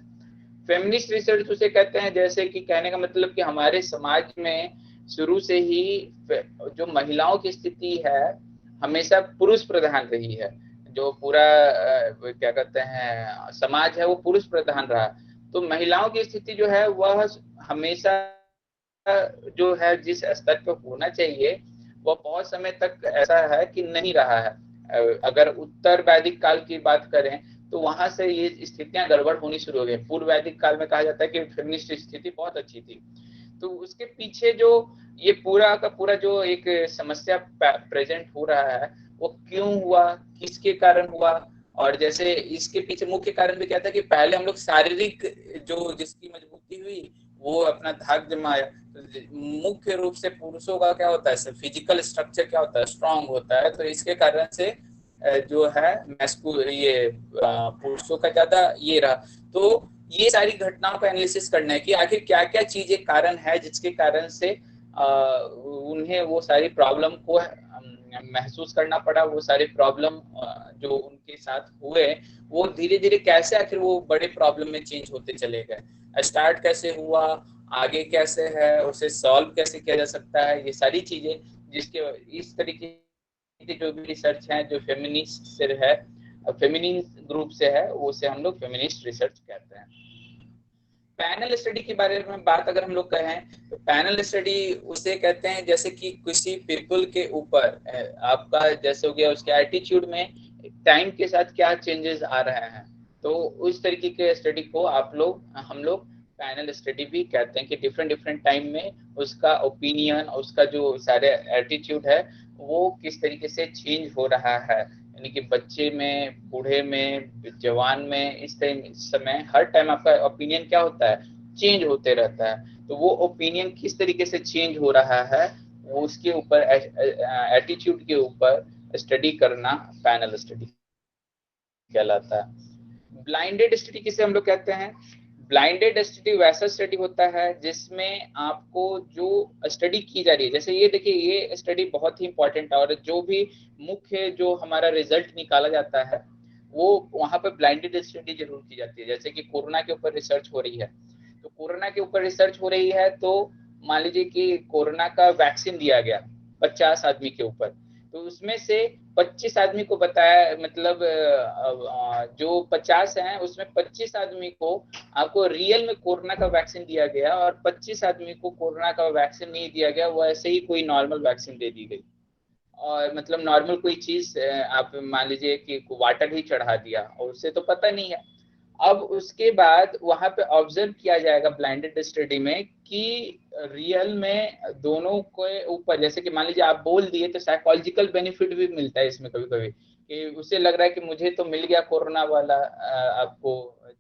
फेमिनिस्ट रिसर्च उसे कहते हैं, जैसे कि कहने का मतलब कि हमारे समाज में शुरू से ही जो महिलाओं की स्थिति है हमेशा पुरुष प्रधान रही है, जो पूरा क्या कहते हैं समाज है वो पुरुष प्रधान रहा, तो महिलाओं की स्थिति जो है वह हमेशा जो है जिस स्तर पर होना चाहिए वह बहुत समय तक ऐसा है कि नहीं रहा है। अगर उत्तर वैदिक काल की बात करें तो वहां से ये स्थितियां गड़बड़ होनी शुरू हो गई। पूर्व वैदिक काल में कहा जाता है कि फेमिनिस्ट स्थिति बहुत अच्छी थी, तो उसके पीछे जो ये पूरा का पूरा जो एक समस्या प्रेजेंट हो रहा है वो क्यों हुआ, किसके कारण हुआ, और जैसे इसके पीछे मुख्य कारण भी क्या था कि पहले हम लोग शारीरिक जो जिसकी मजबूती हुई वो अपना धाक जमाया। मुख्य रूप से पुरुषों का क्या होता है, फिजिकल स्ट्रक्चर क्या होता है, स्ट्रांग होता है, तो इसके कारण से जो है ये पुरुषों का ज्यादा ये रहा। तो ये सारी घटनाओं का एनालिसिस करना है कि आखिर क्या क्या चीजें कारण है जिसके कारण से उन्हें वो सारी प्रॉब्लम को महसूस करना पड़ा, वो सारे प्रॉब्लम जो उनके साथ हुए वो धीरे धीरे कैसे आखिर वो बड़े प्रॉब्लम में चेंज होते चले गए, स्टार्ट कैसे हुआ, आगे कैसे है, उसे सॉल्व कैसे किया जा सकता है, ये सारी चीजें जिसके इस तरीके की जो भी रिसर्च है जो फेमिनिस्ट से है, फेमिनिन ग्रुप से है, उसे हम लोग फेमिनिस्ट रिसर्च कहते हैं। पैनल स्टडी के बारे में बात अगर हम लोग कहें तो पैनल स्टडी उसे कहते हैं जैसे कि किसी पीपल के ऊपर आपका जैसे हो गया उसके एटीट्यूड में टाइम के साथ क्या चेंजेस आ रहे हैं, तो उस तरीके के स्टडी को हम लोग पैनल स्टडी भी कहते हैं कि डिफरेंट डिफरेंट टाइम में उसका ओपिनियन, उसका जो सारे एटीट्यूड है वो किस तरीके से चेंज हो रहा है, यानी कि बच्चे में, बूढ़े में, जवान में, इस समय हर टाइम आपका ओपिनियन क्या होता है, चेंज होते रहता है। तो वो ओपिनियन किस तरीके से चेंज हो रहा है वो उसके ऊपर एटीट्यूड के ऊपर स्टडी करना पैनल स्टडी कहलाता है। ब्लाइंडेड स्टडी किसे हम लोग कहते हैं, ब्लाइंडेड स्टडी वैसा स्टडी होता है जिसमें आपको जो स्टडी की जा रही है, जैसे ये देखिए ये स्टडी बहुत ही इंपॉर्टेंट है और जो भी मुख्य जो हमारा रिजल्ट निकाला जाता है वो वहां पर ब्लाइंडेड स्टडी जरूर की जाती है। जैसे कि कोरोना के ऊपर रिसर्च हो रही है, तो कोरोना के ऊपर रिसर्च हो रही है तो मान लीजिए कि कोरोना का वैक्सीन दिया गया 50 आदमी के ऊपर, तो उसमें से 25 आदमी को बताया, मतलब जो 50 हैं उसमें 25 आदमी को आपको रियल में कोरोना का वैक्सीन दिया गया और 25 आदमी को कोरोना का वैक्सीन नहीं दिया गया, वो ऐसे ही कोई नॉर्मल वैक्सीन दे दी गई। और मतलब नॉर्मल कोई चीज आप मान लीजिए कि वाटर ही चढ़ा दिया और उससे तो पता नहीं है। अब उसके बाद वहां पे ऑब्जर्व किया जाएगा ब्लाइंडेड स्टडी में कि रियल में दोनों के ऊपर, जैसे कि मान लीजिए आप बोल दिए तो साइकोलॉजिकल बेनिफिट भी मिलता है इसमें कभी कभी, कि उसे लग रहा है कि मुझे तो मिल गया कोरोना वाला आपको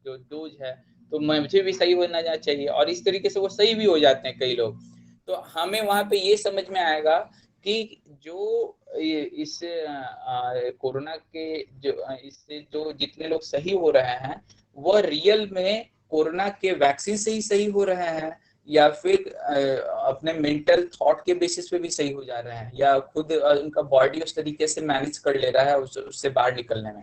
जो डोज है, तो मुझे भी सही होना चाहिए, और इस तरीके से वो सही भी हो जाते हैं कई लोग। तो हमें वहां पे ये समझ में आएगा कि जो इस कोरोना के जो इससे जो जितने लोग सही हो रहे हैं वो रियल में कोरोना के वैक्सीन से ही सही हो रहे हैं या फिर अपने मेंटल थॉट के बेसिस पे भी सही हो जा रहे हैं या खुद उनका बॉडी उस तरीके से मैनेज कर ले रहा है उससे बाहर निकलने में।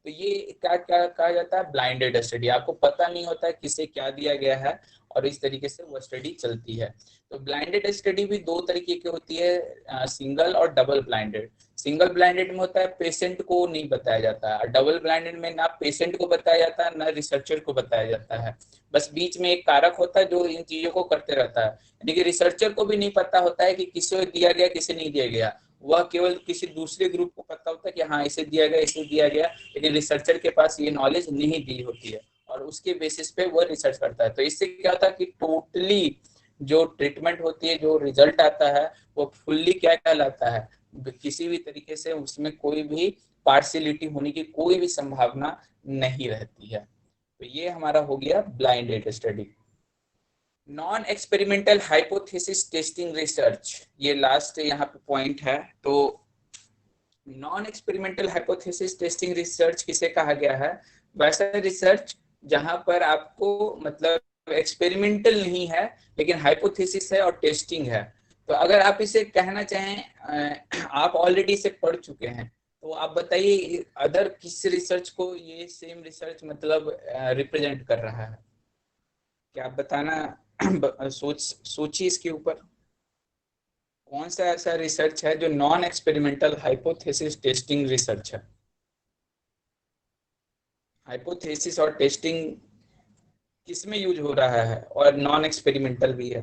तो ये क्या क्या कहा जाता है, ब्लाइंडेड स्टडी। आपको पता नहीं होता है किसे क्या दिया गया है और इस तरीके से वो स्टडी चलती है। तो ब्लाइंडेड स्टडी भी दो तरीके की होती है, सिंगल और डबल ब्लाइंडेड। सिंगल ब्लाइंडेड में होता है पेशेंट को नहीं बताया जाता है, डबल ब्लाइंडेड में ना पेशेंट को बताया जाता है ना रिसर्चर को बताया जाता है, बस बीच में एक कारक होता है जो इन चीजों को करते रहता है। यानी कि रिसर्चर को भी नहीं पता होता है कि किसे दिया गया किसे नहीं दिया गया, वह केवल किसी दूसरे ग्रुप को पता होता है कि हाँ इसे दिया गया इसे दिया गया, लेकिन रिसर्चर के पास ये नॉलेज नहीं दी होती है और उसके बेसिस पे वो रिसर्च करता है। तो इससे क्या होता है कि टोटली जो ट्रीटमेंट होती है, जो रिजल्ट आता है वो फुल्ली क्या कहलाता है, किसी भी तरीके से उसमें कोई भी पार्शियलिटी होने की कोई भी संभावना नहीं रहती है। तो ये हमारा हो गया blinded study. Non experimental hypothesis testing research, ये लास्ट यहाँ पे पॉइंट है। तो non experimental hypothesis testing research किसे कहा गया है, वैसा रिसर्च जहां पर आपको मतलब एक्सपेरिमेंटल नहीं है लेकिन हाइपोथेसिस है और टेस्टिंग है। तो अगर आप इसे कहना चाहें, आप ऑलरेडी इसे पढ़ चुके हैं, तो आप बताइए अदर किस रिसर्च को ये सेम रिसर्च मतलब रिप्रेजेंट कर रहा है, क्या आप बताना सोचिए इसके ऊपर कौन सा ऐसा रिसर्च है जो non experimental hypothesis testing research है। हाइपोथेसिस और टेस्टिंग किसमें यूज हो रहा है और नॉन एक्सपेरिमेंटल भी है।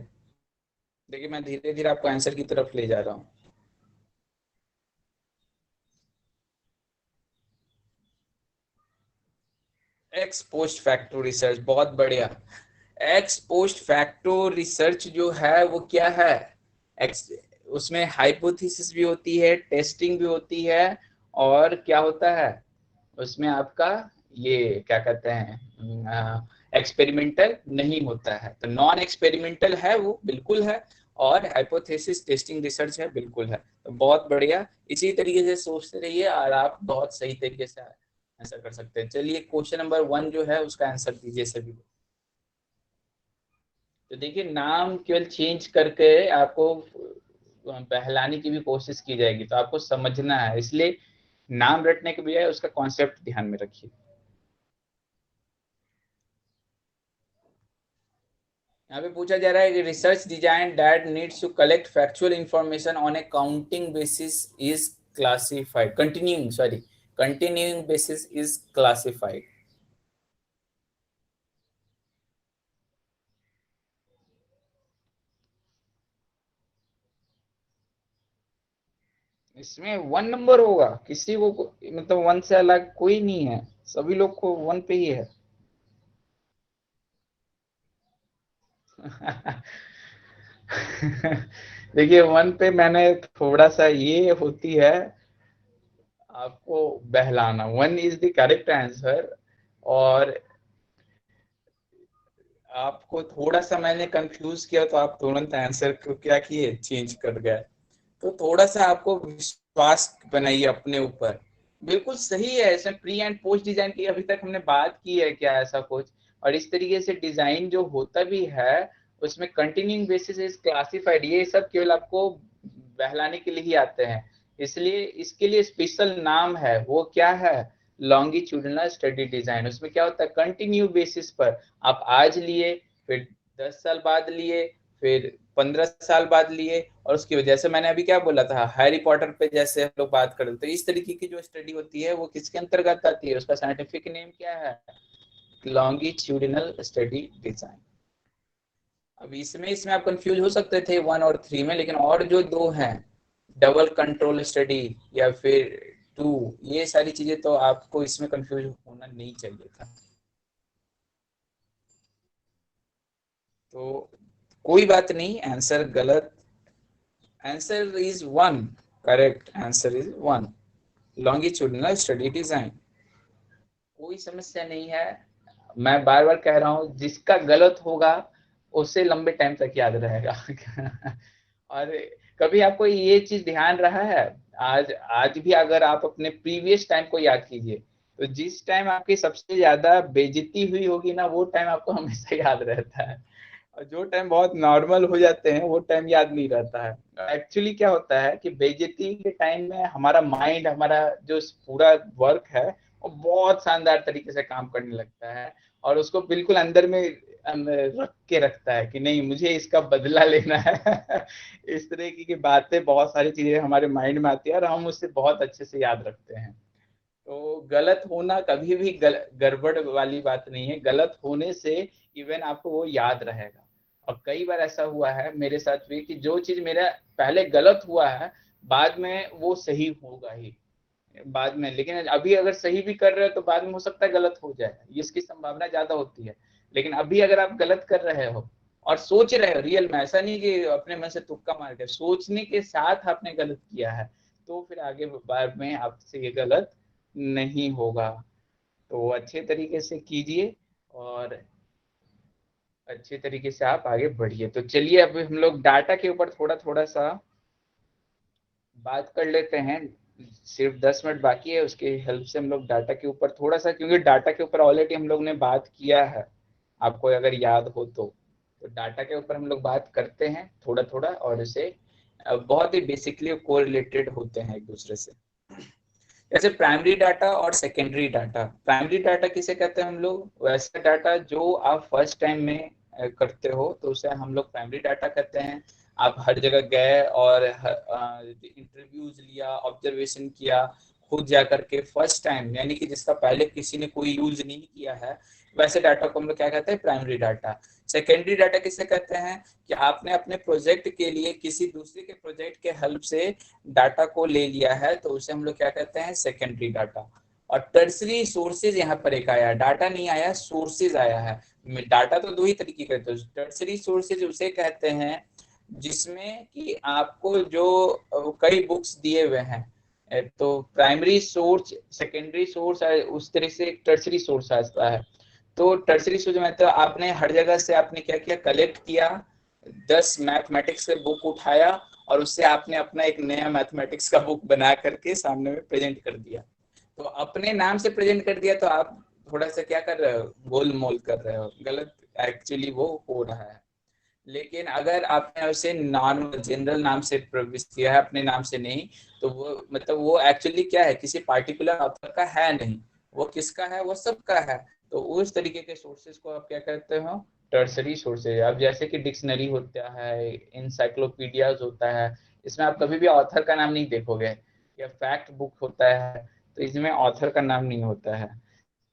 देखिए मैं धीरे धीरे आपको आंसर की तरफ ले जा रहा हूँ। एक्स पोस्ट फैक्टो रिसर्च, बहुत बढ़िया। एक्स पोस्ट फैक्टो रिसर्च जो है वो क्या है, उसमें हाइपोथेसिस भी होती है, टेस्टिंग भी होती है, और क्या होता है उसमें आपका ये क्या कहते हैं एक्सपेरिमेंटल नहीं होता है। तो नॉन एक्सपेरिमेंटल है वो बिल्कुल है, और हाइपोथेसिस टेस्टिंग रिसर्च है बिल्कुल है। तो बहुत बढ़िया, इसी तरीके से सोचते रहिए और आप बहुत सही तरीके से आंसर कर सकते हैं। चलिए क्वेश्चन नंबर 1 जो है उसका आंसर दीजिए सभी। तो देखिए नाम केवल चेंज करके आपको बहलाने की भी कोशिश की जाएगी, तो आपको समझना है, इसलिए नाम रटने के बजाय उसका कॉन्सेप्ट ध्यान में रखिए। यहाँ पे पूछा जा रहा है कि research design that needs to collect factual information on a counting basis is classified, continuing basis is classified. इसमें 1 नंबर होगा, किसी को मतलब 1 से अलग कोई नहीं है, सभी लोग को 1 पे ही है। देखिए 1 पे मैंने थोड़ा सा ये होती है आपको बहलाना, 1 इज द करेक्ट आंसर, और आपको थोड़ा सा मैंने कंफ्यूज किया तो आप तुरंत आंसर को क्या किए, चेंज कर गए। तो थोड़ा सा आपको विश्वास बनाइए अपने ऊपर, बिल्कुल सही है। इसमें प्री एंड पोस्ट डिजाइन की अभी तक हमने बात की है क्या, ऐसा कुछ और इस तरीके से डिजाइन जो होता भी है उसमें कंटिन्यूइंग बेसिस इज क्लासिफाइड, ये सब केवल आपको बहलाने के लिए ही आते हैं, इसलिए इसके लिए स्पेशल नाम है। वो क्या है? Longitudinal study design. उसमें क्या होता है, कंटिन्यू बेसिस पर आप आज लिए, फिर 10 साल बाद लिए, फिर 15 साल बाद लिए, और उसकी वजह से मैंने अभी क्या बोला था, हैरी पॉटर पे जैसे हम लोग बात कर रहे थे, इस तरीके की जो स्टडी होती है वो किसके अंतर्गत आती है, उसका साइंटिफिक नेम क्या है? Longitudinal study design. अब इसमें आप कंफ्यूज हो सकते थे 1 और 3 में, लेकिन और जो 2 हैं, डबल कंट्रोल स्टडी या फिर 2, ये सारी चीजें तो आपको इसमें कंफ्यूज होना नहीं चाहिए था। तो कोई बात नहीं, आंसर गलत, answer is 1, correct answer is 1, longitudinal study design. कोई समस्या नहीं है, मैं बार बार कह रहा हूँ, जिसका गलत होगा उससे लंबे टाइम तक याद रहेगा। और कभी आपको ये चीज ध्यान रहा है, आज भी अगर आप अपने प्रीवियस टाइम को याद कीजिए, तो जिस टाइम आपकी सबसे ज्यादा बेइज्जती हुई होगी ना, वो टाइम आपको हमेशा याद रहता है, और जो टाइम बहुत नॉर्मल हो जाते हैं वो टाइम याद नहीं रहता है। एक्चुअली क्या होता है कि बेइज्जती के टाइम में हमारा माइंड, हमारा जो पूरा वर्क है वो बहुत शानदार तरीके से काम करने लगता है, और उसको बिल्कुल अंदर में रख के रखता है कि नहीं, मुझे इसका बदला लेना है। इस तरह की बातें, बहुत सारी चीजें हमारे माइंड में आती है और हम उससे बहुत अच्छे से याद रखते हैं। तो गलत होना कभी भी गड़बड़ वाली बात नहीं है, गलत होने से इवन आपको वो याद रहेगा। और कई बार ऐसा हुआ है मेरे साथ भी कि जो चीज मेरा पहले गलत हुआ है, बाद में वो सही होगा ही बाद में, लेकिन अभी अगर सही भी कर रहे हो तो बाद में हो सकता है गलत हो जाए, इसकी संभावना ज्यादा होती है। लेकिन अभी अगर आप गलत कर रहे हो और सोच रहे हो रियल में, ऐसा नहीं कि अपने मन से तुक्का मार के, सोचने के साथ आपने गलत किया है, तो फिर आगे बाद में आपसे ये गलत नहीं होगा। तो अच्छे तरीके से कीजिए और अच्छे तरीके से आप आगे बढ़िए। तो चलिए अब हम लोग डाटा के ऊपर थोड़ा थोड़ा सा बात कर लेते हैं। सिर्फ 10 मिनट बाकी है, उसके हेल्प से हम लोग डाटा के ऊपर थोड़ा सा, क्योंकि डाटा के ऊपर ऑलरेडी हम लोग ने बात किया है, आपको अगर याद हो तो डाटा के ऊपर हम लोग बात करते हैं थोड़ा थोड़ा, और इसे बहुत ही बेसिकली कोरिलेटेड होते हैं एक दूसरे से। जैसे प्राइमरी डाटा और सेकेंडरी डाटा। प्राइमरी डाटा किसे कहते हैं हम लोग? वैसा डाटा जो आप फर्स्ट टाइम में करते हो तो उसे हम लोग प्राइमरी डाटा कहते हैं। आप हर जगह गए और इंटरव्यूज लिया, ऑब्जर्वेशन किया, खुद जा करके फर्स्ट टाइम, यानी कि जिसका पहले किसी ने कोई यूज नहीं किया है, वैसे डाटा को हम लोग क्या कहते हैं? Primary data. सेकेंडरी डाटा किसे कहते हैं? कि आपने अपने प्रोजेक्ट के लिए किसी दूसरे के प्रोजेक्ट के हेल्प से डाटा को ले लिया है, तो उसे हम लोग क्या कहते हैं? Secondary data. और टर्सरी सोर्सेज यहाँ पर एक आया, डाटा नहीं आया, सोर्सेज आया है। डाटा तो दो ही तरीके के होते हैं। टर्सरी सोर्सेज उसे कहते हैं जिसमें कि आपको जो कई बुक्स दिए हुए हैं, तो प्राइमरी सोर्स, सेकेंडरी सोर्स, उस तरह से एक टर्सरी सोर्स आता है। तो टर्सरी सोर्स में तो आपने हर जगह से आपने क्या किया, कलेक्ट किया, 10 मैथमेटिक्स से बुक उठाया और उससे आपने अपना एक नया मैथमेटिक्स का बुक बना करके सामने में प्रेजेंट कर दिया। तो अपने नाम से प्रेजेंट कर दिया तो आप थोड़ा सा क्या कर रहे हो, गोलमोल कर रहे हो, गलत एक्चुअली वो हो रहा है। लेकिन अगर आपने उसे नॉर्मल जनरल नाम से प्रविष्ट किया है, अपने नाम से नहीं, तो वो मतलब वो एक्चुअली क्या है, किसी पार्टिकुलर ऑथर का है नहीं, वो किसका है, वो सबका है। तो उस तरीके के सोर्सेज को आप क्या कहते हो? Tertiary sources. अब जैसे कि डिक्शनरी होता है, इंसाइक्लोपीडियाज होता है, इसमें आप कभी भी ऑथर का नाम नहीं देखोगे, या फैक्ट बुक होता है तो इसमें ऑथर का नाम नहीं होता है,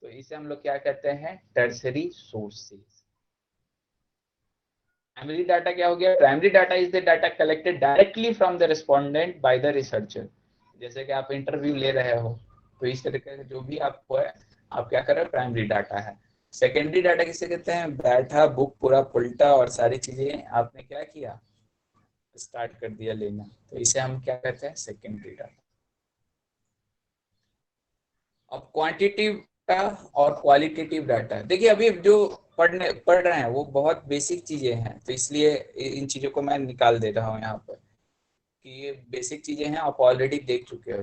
तो इसे हम लोग क्या कहते हैं? Tertiary sources. प्राइमरी डाटा क्या हो गया? Primary data is the data collected directly from the respondent by the researcher. जैसे कि आप इंटरव्यू ले रहे हो, तो इस तरीके से जो भी आपको है, आप क्या कर रहे हो? प्राइमरी डाटा है। सेकेंडरी डाटा किसे कहते हैं? बैठा बुक पूरा पलटा और सारी चीजें आपने क्या किया, स्टार्ट कर दिया लेना, तो इसे हम क्या कहते हैं? Secondary data. अब क्वांटिटिव डाटा और क्वालिटेटिव डाटा, देखिए अभी जो पढ़ रहे हैं वो बहुत बेसिक चीजें हैं, तो इसलिए इन चीजों को मैं निकाल दे रहा हूँ यहाँ पर कि ये बेसिक चीजें हैं, आप ऑलरेडी देख चुके हो।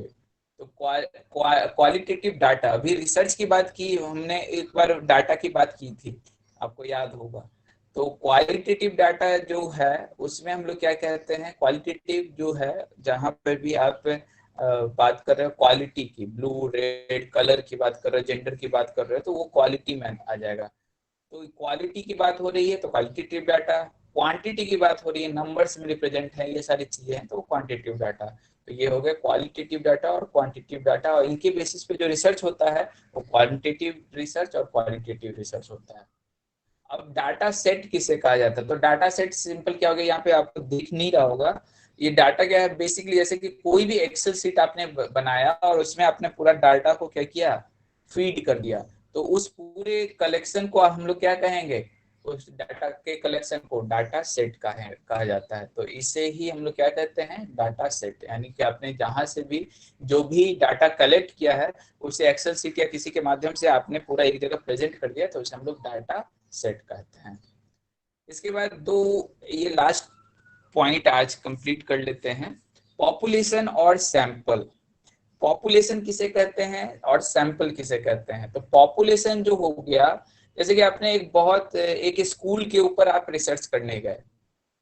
तो क्वालिटेटिव डाटा, अभी रिसर्च की बात की हमने, एक बार डाटा की बात की थी आपको याद होगा। तो क्वालिटेटिव डाटा जो है उसमें हम लोग क्या कहते हैं, क्वालिटेटिव जो है जहां पर भी आप बात कर रहे हो क्वालिटी की, ब्लू रेड कलर की बात कर रहे हो, जेंडर की बात कर रहे हो, तो वो क्वालिटी में आ जाएगा। तो क्वालिटी की बात हो रही है तो क्वालिटेटिव डाटा, क्वांटिटी की बात हो रही है, नंबर्स में रिप्रेजेंट है, ये सारी चीजें हैं तो क्वांटिटेटिव डाटा। तो ये हो गया क्वालिटेटिव डाटा और क्वांटिटेटिव डाटा, और इनके बेसिस पे जो रिसर्च होता है वो क्वांटिटेटिव रिसर्च और क्वालिटेटिव रिसर्च होता है। अब डाटा सेट किसे कहा जाता है, तो डाटा सेट सिंपल क्या हो गया, यहाँ पे आपको दिख नहीं रहा होगा, ये डाटा क्या है बेसिकली, जैसे कि कोई भी एक्सेल सीट आपने बनाया और उसमें आपने पूरा डाटा को क्या किया, फीड कर दिया, तो उस पूरे कलेक्शन को हम लोग क्या कहेंगे, उस डाटा के कलेक्शन को डाटा सेट कहा जाता है। तो इसे ही हम लोग क्या कहते हैं, डाटा सेट, यानी कि आपने जहां से भी जो भी डाटा कलेक्ट किया है उसे एक्सेल सीट या किसी के माध्यम से आपने पूरा एक जगह प्रेजेंट कर दिया, तो उसे हम लोग डाटा सेट कहते हैं। इसके बाद दो, ये लास्ट पॉइंट आज कंप्लीट कर लेते हैं, पॉपुलेशन और सैंपल। पॉपुलेशन किसे कहते हैं और सैंपल किसे कहते हैं। तो पॉपुलेशन जो हो गया, जैसे कि आपने एक स्कूल के ऊपर आप रिसर्च करने गए,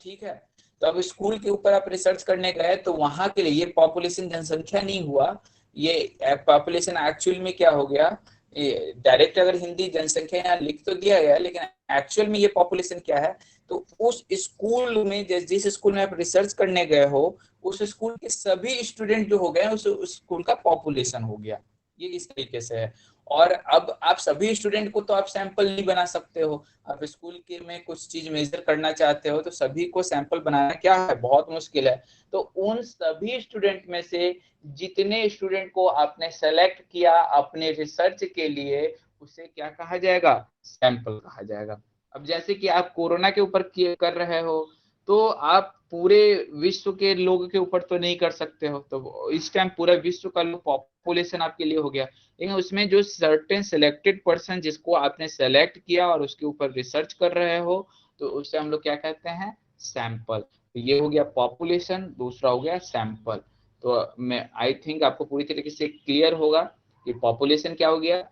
ठीक है, तो अब स्कूल के ऊपर आप रिसर्च करने गए तो वहां के लिए ये पॉपुलेशन जनसंख्या नहीं हुआ, ये पॉपुलेशन एक्चुअल में क्या हो गया, डायरेक्ट अगर हिंदी जनसंख्या यहाँ लिख तो दिया गया लेकिन एक्चुअल में ये पॉपुलेशन क्या है, तो उस स्कूल में जिस स्कूल में आप रिसर्च करने गए हो उस स्कूल के सभी स्टूडेंट जो हो गए उस स्कूल का पॉपुलेशन हो गया, ये इस तरीके से है। और अब आप सभी स्टूडेंट को तो आप सैंपल नहीं बना सकते हो, आप स्कूल के में कुछ चीज मेजर करना चाहते हो तो सभी को सैंपल बनाना क्या है, बहुत मुश्किल है। तो उन सभी स्टूडेंट में से जितने स्टूडेंट को आपने सेलेक्ट किया अपने रिसर्च के लिए, उसे क्या कहा जाएगा, सैंपल कहा जाएगा। अब जैसे कि आप कोरोना के ऊपर कर रहे हो तो आप पूरे विश्व के लोगों के ऊपर तो नहीं कर सकते हो, तो इस टाइम पूरा विश्व का पॉपुलेशन आपके लिए हो गया, लेकिन उसमें जो सर्टेन सिलेक्टेड पर्सन जिसको आपने सेलेक्ट किया और उसके ऊपर रिसर्च कर रहे हो, तो उससे हम लोग क्या कहते हैं, सैंपल। तो ये हो गया पॉपुलेशन, दूसरा हो गया सैंपल। तो मैं आई थिंक आपको पूरी तरीके से क्लियर होगा कि पॉपुलेशन क्या हो गया,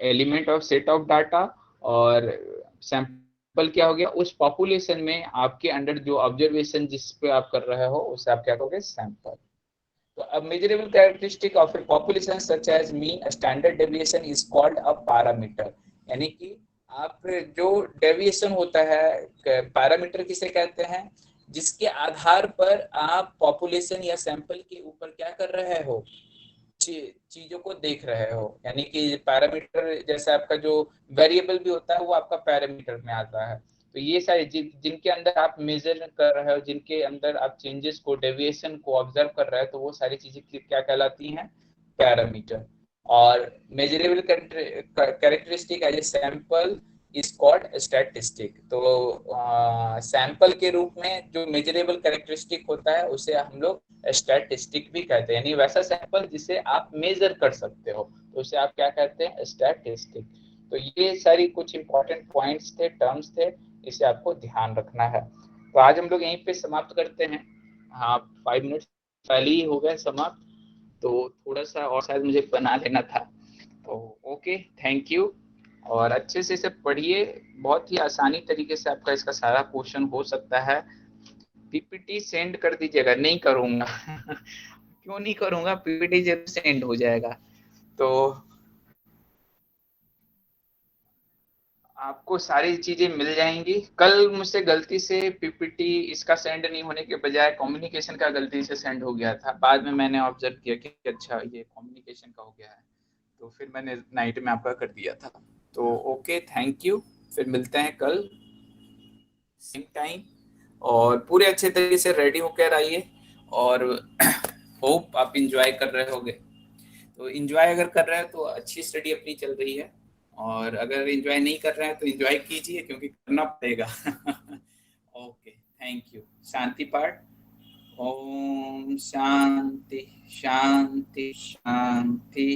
element of set of data, और सैंपल क्या हो गया, उस पॉपुलेशन में आपके अंडर जो ऑब्जर्वेशन जिस पे आप कर रहे हो उसे आप क्या कहोगे, सैंपल। तो अब measurable characteristic of a population such as mean standard deviation is called a parameter, यानी कि आप जो डेविएशन होता है, पैरामीटर किसे कहते हैं, जिसके आधार पर आप पॉपुलेशन या सैंपल के ऊपर क्या कर रहे हो, चीजों को देख रहे हो। यानी कि पैरामीटर जैसे आपका जो वेरिएबल भी होता है वो आपका पैरामीटर में आता है। तो ये सारे जिनके अंदर आप मेजर कर रहे हो, जिनके अंदर आप चेंजेस को, डेविएशन को ऑब्जर्व कर रहे हो, तो वो सारी चीजें क्या कहलाती हैं, पैरामीटर। और measurable characteristic as a sample is called statistic. तो सैंपल के रूप में जो मेजरेबल कैरेक्टरिस्टिक होता है उसे हम लोग स्टैटिस्टिक भी कहते हैं, यानी वैसा सैंपल जिसे आप मेजर कर सकते हो, तो उसे आप क्या कहते हैं, स्टैटिस्टिक। तो ये सारी कुछ इंपॉर्टेंट पॉइंट्स थे, टर्म्स थे, इसे आपको ध्यान रखना है। तो आज हम लोग यहीं पे समाप्त करते हैं। हाँ, 5 मिनट पहले ही हो गया समाप्त, तो थोड़ा सा और शायद मुझे बना लेना था। तो ओके, थैंक यू, और अच्छे से इसे पढ़िए, बहुत ही आसानी तरीके से आपका इसका सारा क्वेश्चन हो सकता है। पीपीटी सेंड कर दीजिएगा, नहीं करूंगा क्यों नहीं करूंगा, पीपीटी जरूर सेंड हो जाएगा। तो आपको सारी चीजें मिल जाएंगी। कल मुझसे गलती से पीपीटी इसका सेंड नहीं होने के बजाय कम्युनिकेशन का गलती से सेंड हो गया था, बाद में मैंने ऑब्जर्व किया कि अच्छा ये कम्युनिकेशन का हो गया है, तो फिर मैंने नाइट में आपका कर दिया था। तो ओके, थैंक यू, फिर मिलते हैं कल सेम टाइम, और पूरे अच्छे तरीके से रेडी होकर आइए, और होप आप इंजॉय कर रहे होगे। तो इंजॉय अगर कर रहे हैं तो अच्छी स्टडी अपनी चल रही है, और अगर एंजॉय नहीं कर रहे हैं तो एंजॉय कीजिए क्योंकि करना पड़ेगा ओके, थैंक यू। शांति पाठ। ओम शांति शांति शांति।